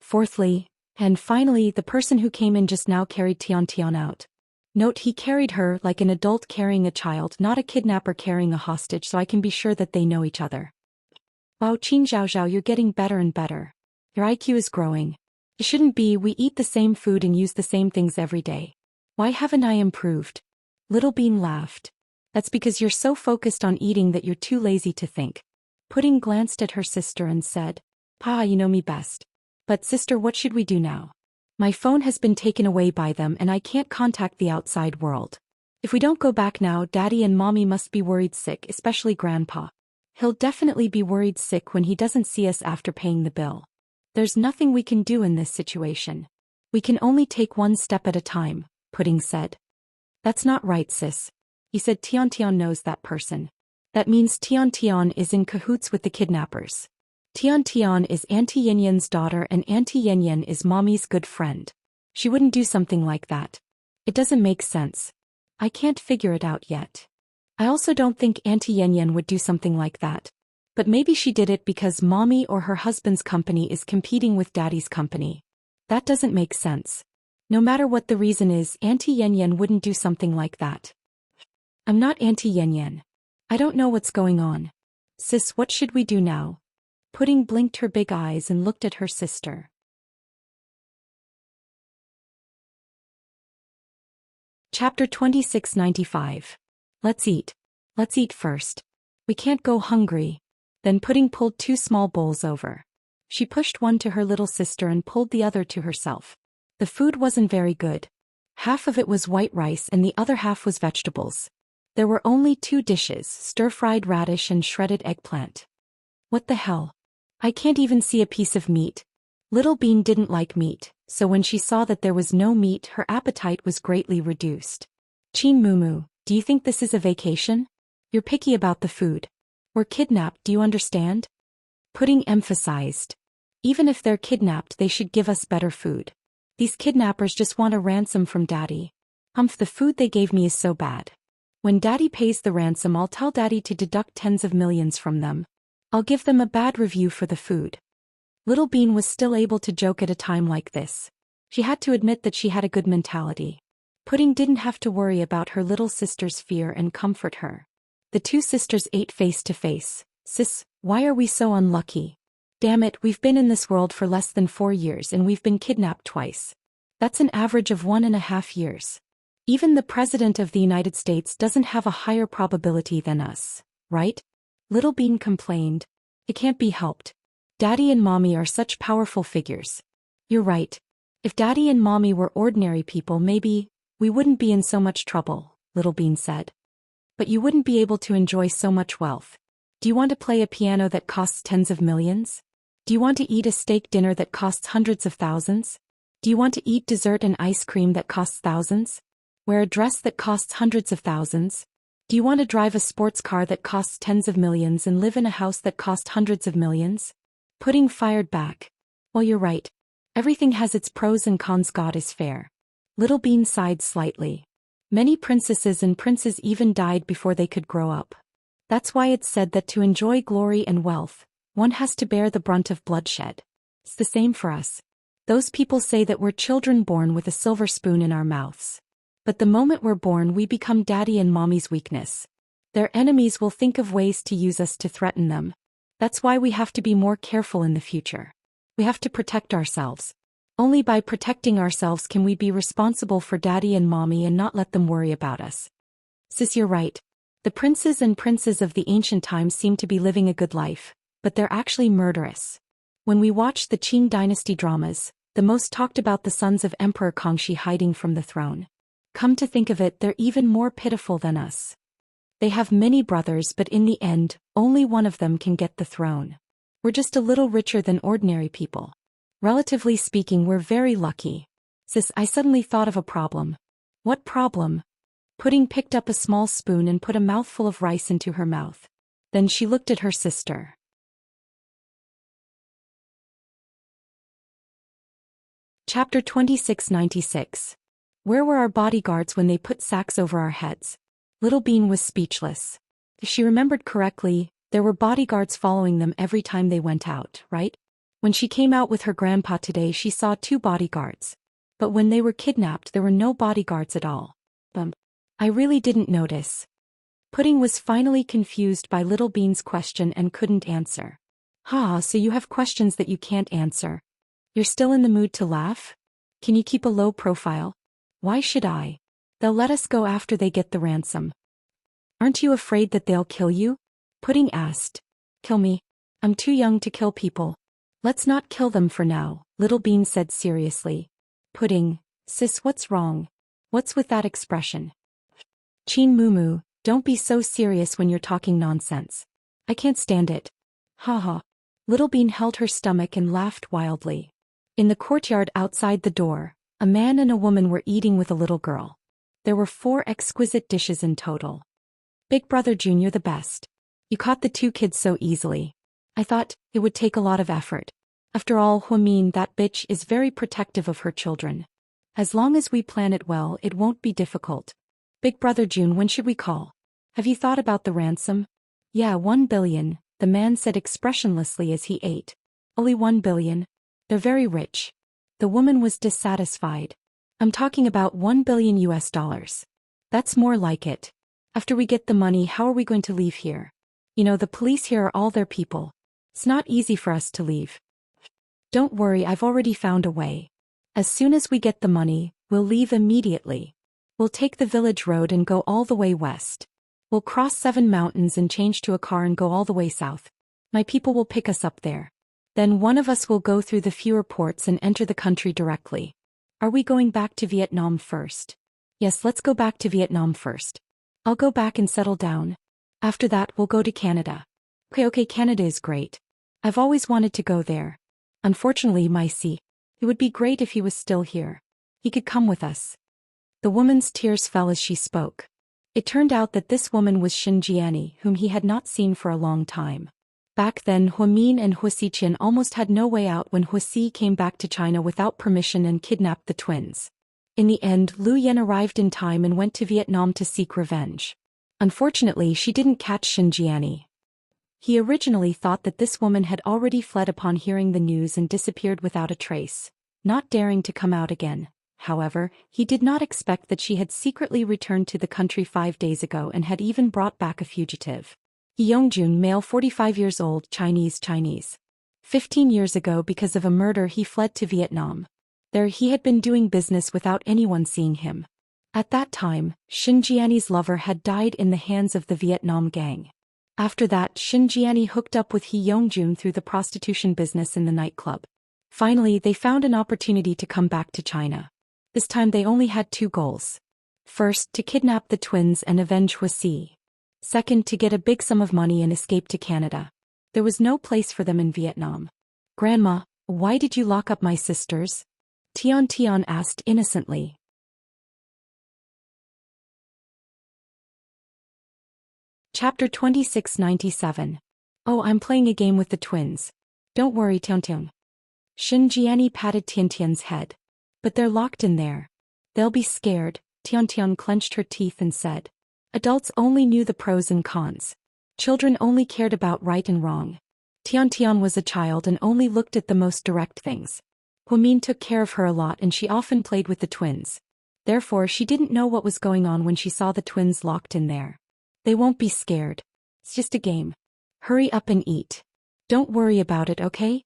Fourthly, and finally, the person who came in just now carried Tian Tian out. Note, he carried her like an adult carrying a child, not a kidnapper carrying a hostage, so I can be sure that they know each other. Wow, Qin Zhao Zhao, you're getting better and better. Your IQ is growing. It shouldn't be, we eat the same food and use the same things every day. Why haven't I improved? Little Bean laughed. That's because you're so focused on eating that you're too lazy to think. Pudding glanced at her sister and said, Pa, you know me best. But sister, what should we do now? My phone has been taken away by them and I can't contact the outside world. If we don't go back now, Daddy and Mommy must be worried sick, especially Grandpa. He'll definitely be worried sick when he doesn't see us after paying the bill. There's nothing we can do in this situation. We can only take one step at a time, Pudding said. That's not right, sis. He said Tian Tian knows that person. That means Tian Tian is in cahoots with the kidnappers. Tian Tian is Auntie Yan Yan's daughter and Auntie Yan Yan is Mommy's good friend. She wouldn't do something like that. It doesn't make sense. I can't figure it out yet. I also don't think Auntie Yan Yan would do something like that. But maybe she did it because Mommy or her husband's company is competing with Daddy's company. That doesn't make sense. No matter what the reason is, Auntie Yan Yan wouldn't do something like that. I'm not Auntie Yan Yan. I don't know what's going on. Sis, what should we do now? Pudding blinked her big eyes and looked at her sister. Chapter 2695. Let's eat. Let's eat first. We can't go hungry. Then Pudding pulled 2 small bowls over. She pushed one to her little sister and pulled the other to herself. The food wasn't very good. Half of it was white rice and the other half was vegetables. There were only 2 dishes, stir-fried radish and shredded eggplant. What the hell? I can't even see a piece of meat. Little Bean didn't like meat, so when she saw that there was no meat, her appetite was greatly reduced. Chin Mumu, do you think this is a vacation? You're picky about the food. We're kidnapped, do you understand? Pudding emphasized. Even if they're kidnapped, they should give us better food. These kidnappers just want a ransom from Daddy. The food they gave me is so bad. When Daddy pays the ransom, I'll tell Daddy to deduct tens of millions from them. I'll give them a bad review for the food. Little Bean was still able to joke at a time like this. She had to admit that she had a good mentality. Pudding didn't have to worry about her little sister's fear and comfort her. The 2 sisters ate face to face. Sis, why are we so unlucky? Damn it, we've been in this world for less than 4 years and we've been kidnapped twice. That's an average of 1.5 years. Even the President of the United States doesn't have a higher probability than us, right? Little Bean complained. It can't be helped. Daddy and Mommy are such powerful figures. You're right. If Daddy and Mommy were ordinary people, maybe we wouldn't be in so much trouble, Little Bean said. But you wouldn't be able to enjoy so much wealth. Do you want to play a piano that costs tens of millions? Do you want to eat a steak dinner that costs hundreds of thousands? Do you want to eat dessert and ice cream that costs thousands? Wear a dress that costs hundreds of thousands? Do you want to drive a sports car that costs tens of millions and live in a house that costs hundreds of millions? Pudding fired back. Well, you're right. Everything has its pros and cons. God is fair. Little Bean sighed slightly. Many princesses and princes even died before they could grow up. That's why it's said that to enjoy glory and wealth, one has to bear the brunt of bloodshed. It's the same for us. Those people say that we're children born with a silver spoon in our mouths. But the moment we're born, we become Daddy and Mommy's weakness. Their enemies will think of ways to use us to threaten them. That's why we have to be more careful in the future. We have to protect ourselves. Only by protecting ourselves can we be responsible for Daddy and Mommy and not let them worry about us. Sis, you're right. The princes and princes of the ancient times seem to be living a good life, but they're actually murderous. When we watch the Qing dynasty dramas, the most talked about the sons of Emperor Kangxi hiding from the throne. Come to think of it, they're even more pitiful than us. They have many brothers, but in the end, only one of them can get the throne. We're just a little richer than ordinary people. Relatively speaking, we're very lucky. Sis, I suddenly thought of a problem. What problem? Pudding picked up a small spoon and put a mouthful of rice into her mouth. Then she looked at her sister. Chapter 2696. Where were our bodyguards when they put sacks over our heads? Little Bean was speechless. If she remembered correctly, there were bodyguards following them every time they went out, right? When she came out with her grandpa today, she saw 2 bodyguards. But when they were kidnapped, there were no bodyguards at all. I really didn't notice. Pudding was finally confused by Little Bean's question and couldn't answer. So you have questions that you can't answer. You're still in the mood to laugh? Can you keep a low profile? Why should I? They'll let us go after they get the ransom. Aren't you afraid that they'll kill you? Pudding asked. Kill me? I'm too young to kill people. Let's not kill them for now, Little Bean said seriously. Pudding, sis, what's wrong? What's with that expression? Chin Mumu, don't be so serious when you're talking nonsense. I can't stand it. Ha. Little Bean held her stomach and laughed wildly. In the courtyard outside the door, a man and a woman were eating with a little girl. There were 4 exquisite dishes in total. Big Brother Junior, the best. You caught the 2 kids so easily. I thought it would take a lot of effort. After all, Huamin, that bitch, is very protective of her children. As long as we plan it well, it won't be difficult. Big Brother June, when should we call? Have you thought about the ransom? Yeah, 1 billion, the man said expressionlessly as he ate. Only 1 billion? They're very rich. The woman was dissatisfied. I'm talking about $1 billion US. That's more like it. After we get the money, how are we going to leave here? You know, the police here are all their people. It's not easy for us to leave. Don't worry, I've already found a way. As soon as we get the money, we'll leave immediately. We'll take the village road and go all the way west. We'll cross 7 mountains and change to a car and go all the way south. My people will pick us up there. Then one of us will go through the fewer ports and enter the country directly. Are we going back to Vietnam first? Yes, let's go back to Vietnam first. I'll go back and settle down. After that, we'll go to Canada. Okay, Canada is great. I've always wanted to go there. Unfortunately, it would be great if he was still here. He could come with us. The woman's tears fell as she spoke. It turned out that this woman was Shin Jiani, whom he had not seen for a long time. Back then, Huamin and Hu Xiqian almost had no way out when Hu Si came back to China without permission and kidnapped the twins. In the end, Lu Yan arrived in time and went to Vietnam to seek revenge. Unfortunately, she didn't catch Shin Jiani. He originally thought that this woman had already fled upon hearing the news and disappeared without a trace, not daring to come out again. However, he did not expect that she had secretly returned to the country 5 days ago and had even brought back a fugitive. Yongjun, male 45 years old, Chinese. 15 years ago, because of a murder, he fled to Vietnam. There he had been doing business without anyone seeing him. At that time, Shin Jiani's lover had died in the hands of the Vietnam gang. After that, Shin Jiani hooked up with He Yongjun through the prostitution business in the nightclub. Finally, they found an opportunity to come back to China. This time they only had 2 goals. First, to kidnap the twins and avenge Hu Si. Second, to get a big sum of money and escape to Canada. There was no place for them in Vietnam. Grandma, why did you lock up my sisters? Tian asked innocently. Chapter 2697. Oh, I'm playing a game with the twins. Don't worry, Tian. Shin Jiani patted Tian's head. But they're locked in there. They'll be scared. Tian clenched her teeth and said. Adults only knew the pros and cons. Children only cared about right and wrong. Tian was a child and only looked at the most direct things. Huamin took care of her a lot and she often played with the twins. Therefore, she didn't know what was going on when she saw the twins locked in there. They won't be scared. It's just a game. Hurry up and eat. Don't worry about it, okay?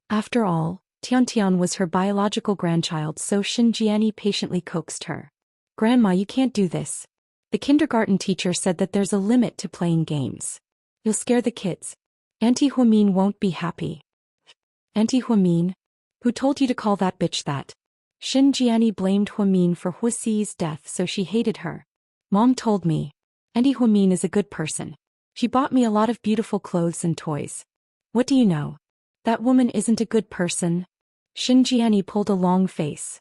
After all, Tian was her biological grandchild, so Shin Jiani patiently coaxed her. Grandma, you can't do this. The kindergarten teacher said that there's a limit to playing games. You'll scare the kids. Auntie Huamin won't be happy. Auntie Huamin? Who told you to call that bitch that? Shin Jiani blamed Huamin for Hu Si's death, so she hated her. Mom told me. Auntie Huamin is a good person. She bought me a lot of beautiful clothes and toys. What do you know? That woman isn't a good person. Shin Jiani pulled a long face.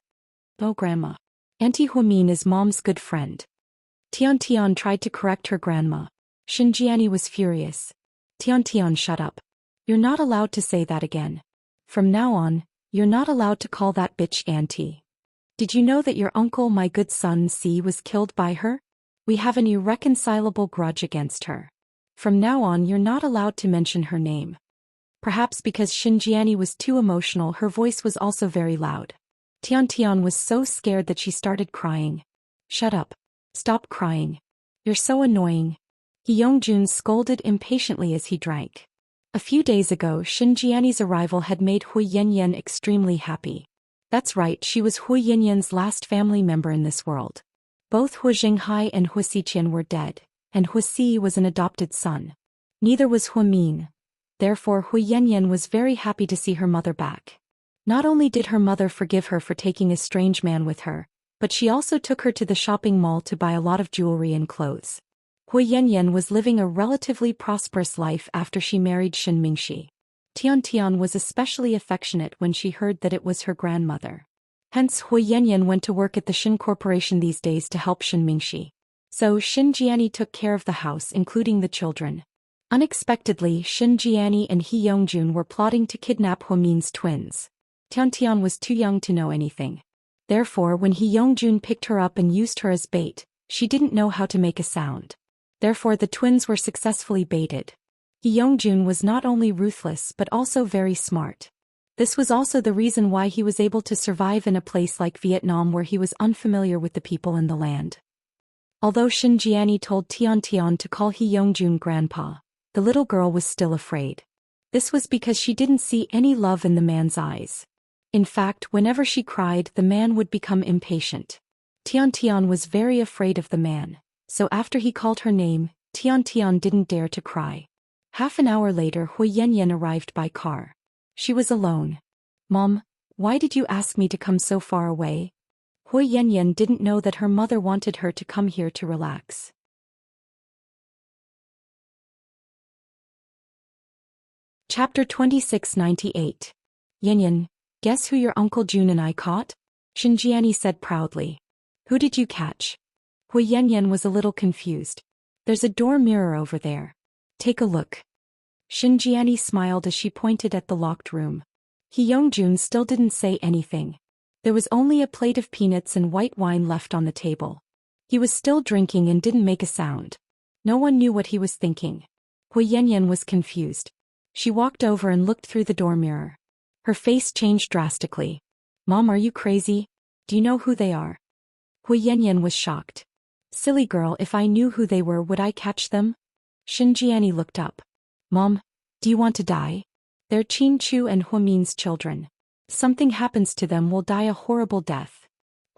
Oh, Grandma. Auntie Huamin is Mom's good friend. Tian tried to correct her grandma. Shin Jiani was furious. Tian, shut up. You're not allowed to say that again. From now on, you're not allowed to call that bitch auntie. Did you know that your uncle, my good son Si, was killed by her? We have an irreconcilable grudge against her. From now on, you're not allowed to mention her name. Perhaps because Shin Jiani was too emotional, her voice was also very loud. Tian was so scared that she started crying. Shut up. Stop crying. You're so annoying. He Yongjun scolded impatiently as he drank. A few days ago, Shin Jiani's arrival had made Hu Yanyan extremely happy. That's right, she was Hu Yanyan's last family member in this world. Both Hu Jinghai and Hu Xiqian were dead, and Hu Si was an adopted son. Neither was Huamin. Therefore, Hu Yanyan was very happy to see her mother back. Not only did her mother forgive her for taking a strange man with her, but she also took her to the shopping mall to buy a lot of jewelry and clothes. Hu Yanyan was living a relatively prosperous life after she married Shin Mingxi. Tian was especially affectionate when she heard that it was her grandmother. Hence, Hu Yanyan went to work at the Shin Corporation these days to help Shin Mingxi. So Shin Jiani took care of the house, including the children. Unexpectedly, Shin Jiani and He Yongjun were plotting to kidnap Huamin's twins. Tian was too young to know anything. Therefore, when He Yongjun picked her up and used her as bait, she didn't know how to make a sound. Therefore, the twins were successfully baited. He Yongjun was not only ruthless but also very smart. This was also the reason why he was able to survive in a place like Vietnam where he was unfamiliar with the people in the land. Although Shin Jiani told Tian to call He Yongjun grandpa, the little girl was still afraid. This was because she didn't see any love in the man's eyes. In fact, whenever she cried, the man would become impatient. Tian was very afraid of the man, so after he called her name, Tian didn't dare to cry. Half an hour later, Hu Yanyan arrived by car. She was alone. Mom, why did you ask me to come so far away? Hui Yanyan didn't know that her mother wanted her to come here to relax. Chapter 2698. Yanyan, guess who your Uncle Jun and I caught? Shinjiani said proudly. Who did you catch? Hui Yanyan was a little confused. There's a door mirror over there. Take a look. Shinjiani smiled as she pointed at the locked room. He Yongjun still didn't say anything. There was only a plate of peanuts and white wine left on the table. He was still drinking and didn't make a sound. No one knew what he was thinking. Hui Yanyan was confused. She walked over and looked through the door mirror. Her face changed drastically. Mom, are you crazy? Do you know who they are? Hui Yanyan was shocked. Silly girl, if I knew who they were, would I catch them? Shinjiani looked up. Mom, do you want to die? They're Qin Chu and Huamin's children. Something happens to them, will die a horrible death.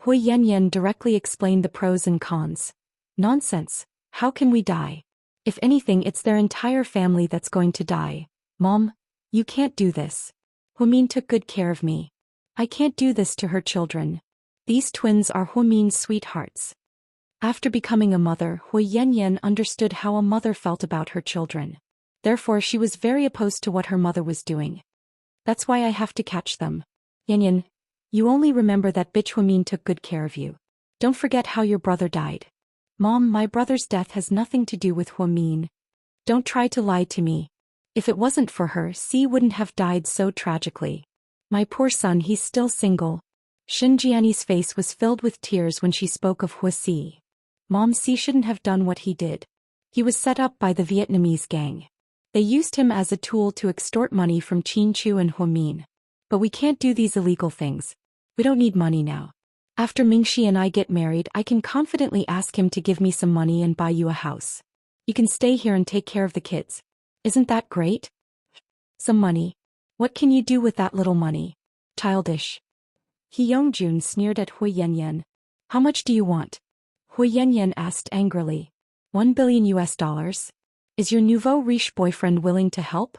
Hui Yanyan directly explained the pros and cons. Nonsense. How can we die? If anything, it's their entire family that's going to die. Mom, you can't do this. Huamin took good care of me. I can't do this to her children. These twins are Huamin's sweethearts. After becoming a mother, Hui Yanyan understood how a mother felt about her children. Therefore, she was very opposed to what her mother was doing. That's why I have to catch them. Yanyan, you only remember that bitch Huamin took good care of you. Don't forget how your brother died. Mom, my brother's death has nothing to do with Huamin. Don't try to lie to me. If it wasn't for her, C wouldn't have died so tragically. My poor son, he's still single. Shinjiani's face was filled with tears when she spoke of Hua Si. Mom, C shouldn't have done what he did. He was set up by the Vietnamese gang. They used him as a tool to extort money from Qin Chu and Huamin. But we can't do these illegal things. We don't need money now. After Mingxi and I get married, I can confidently ask him to give me some money and buy you a house. You can stay here and take care of the kids. Isn't that great? Some money. What can you do with that little money? Childish. He Yongjun sneered at Hui Yanyan. How much do you want? Hui Yanyan asked angrily. $1 billion US? Is your nouveau riche boyfriend willing to help?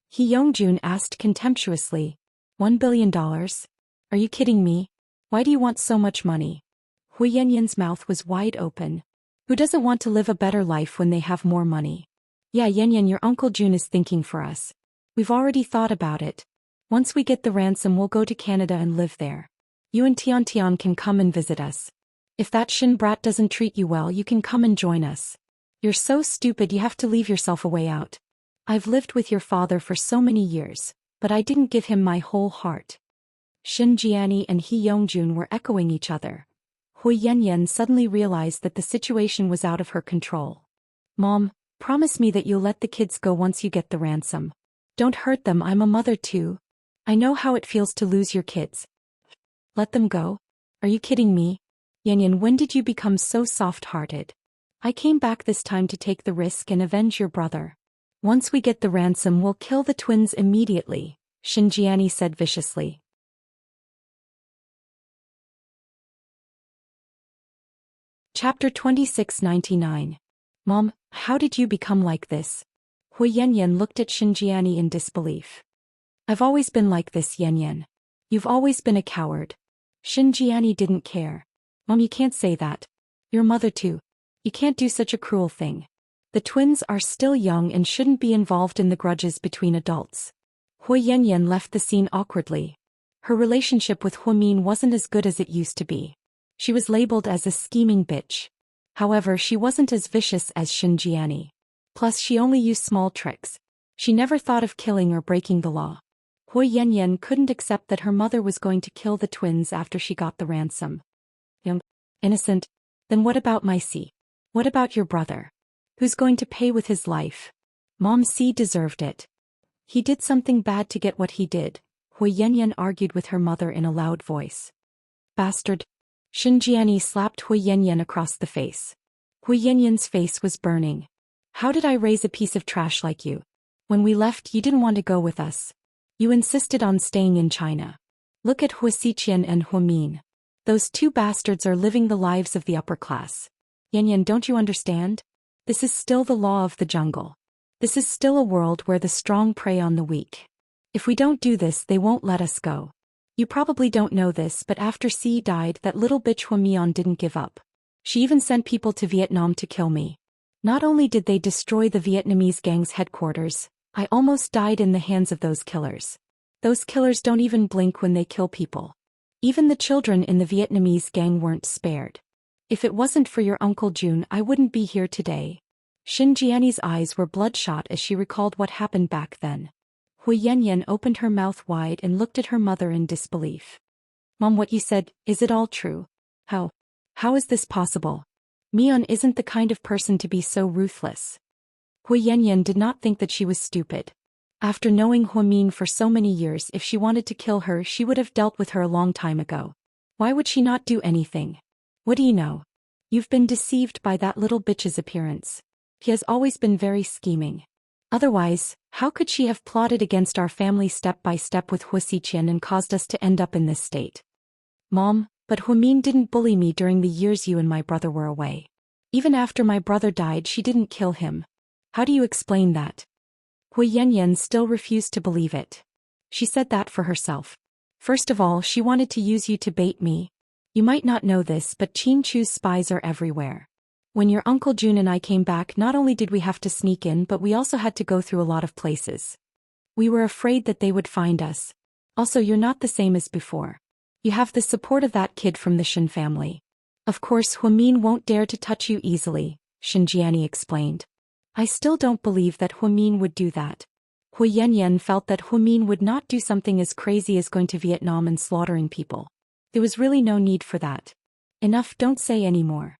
He Yongjun asked contemptuously. $1 billion? Are you kidding me? Why do you want so much money? Hui Yanyan's mouth was wide open. Who doesn't want to live a better life when they have more money? Yeah, Yanyan, your Uncle Jun is thinking for us. We've already thought about it. Once we get the ransom, we'll go to Canada and live there. You and Tian Tian can come and visit us. If that Shin brat doesn't treat you well, you can come and join us. You're so stupid, you have to leave yourself a way out. I've lived with your father for so many years, but I didn't give him my whole heart. Shinjiani and He Yongjun were echoing each other. Hui Yanyan suddenly realized that the situation was out of her control. Mom, promise me that you'll let the kids go once you get the ransom. Don't hurt them, I'm a mother too. I know how it feels to lose your kids. Let them go? Are you kidding me? Yanyan, when did you become so soft-hearted? I came back this time to take the risk and avenge your brother. Once we get the ransom, we'll kill the twins immediately, Shinjiani said viciously. Chapter 2699. Mom, how did you become like this? Hui Yanyan looked at Shinjiani in disbelief. I've always been like this, Yanyan. You've always been a coward. Shinjiani didn't care. Mom, you can't say that. Your mother too. You can't do such a cruel thing. The twins are still young and shouldn't be involved in the grudges between adults. Hui Yanyan left the scene awkwardly. Her relationship with Huamin wasn't as good as it used to be. She was labeled as a scheming bitch. However, she wasn't as vicious as Shinjiani. Plus, she only used small tricks. She never thought of killing or breaking the law. Hui Yanyan couldn't accept that her mother was going to kill the twins after she got the ransom. Innocent? Then what about my C? What about your brother? Who's going to pay with his life? Mom, C deserved it. He did something bad to get what he did, Hui Yanyan argued with her mother in a loud voice. Bastard. Shinjiani slapped Hui Yanyan across the face. Hui Yanyan's face was burning. How did I raise a piece of trash like you? When we left, you didn't want to go with us. You insisted on staying in China. Look at Hui Xiqian and Huamin. Those two bastards are living the lives of the upper class. Yanyan, don't you understand? This is still the law of the jungle. This is still a world where the strong prey on the weak. If we don't do this, they won't let us go. You probably don't know this, but after C died, that little bitch Huamian didn't give up. She even sent people to Vietnam to kill me. Not only did they destroy the Vietnamese gang's headquarters, I almost died in the hands of those killers. Those killers don't even blink when they kill people. Even the children in the Vietnamese gang weren't spared. If it wasn't for your Uncle Jun, I wouldn't be here today. Xin Jianni's eyes were bloodshot as she recalled what happened back then. Hui Yanyan opened her mouth wide and looked at her mother in disbelief. Mom, what you said, is it all true? How is this possible? Mian isn't the kind of person to be so ruthless. Hui Yanyan did not think that she was stupid. After knowing Huamin for so many years, if she wanted to kill her, she would have dealt with her a long time ago. Why would she not do anything? What do you know? You've been deceived by that little bitch's appearance. He has always been very scheming. Otherwise, how could she have plotted against our family step by step with Hu Xiqian and caused us to end up in this state? Mom, but Huamin didn't bully me during the years you and my brother were away. Even after my brother died, she didn't kill him. How do you explain that? Hui Yanyan still refused to believe it. She said that for herself. First of all, she wanted to use you to bait me. You might not know this, but Qin Chu's spies are everywhere. When your Uncle Jun and I came back, not only did we have to sneak in, but we also had to go through a lot of places. We were afraid that they would find us. Also, you're not the same as before. You have the support of that kid from the Shen family. Of course, Huamin won't dare to touch you easily, Xin Jianni explained. I still don't believe that Huamin would do that. Hui Yanyan felt that Huamin would not do something as crazy as going to Vietnam and slaughtering people. There was really no need for that. Enough, don't say any more.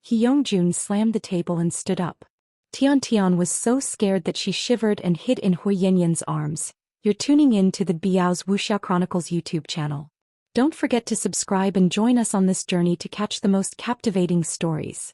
He Yongjun slammed the table and stood up. Tian Tian was so scared that she shivered and hid in Hui Yanyan's arms. You're tuning in to the Biao's Wuxia Chronicles YouTube channel. Don't forget to subscribe and join us on this journey to catch the most captivating stories.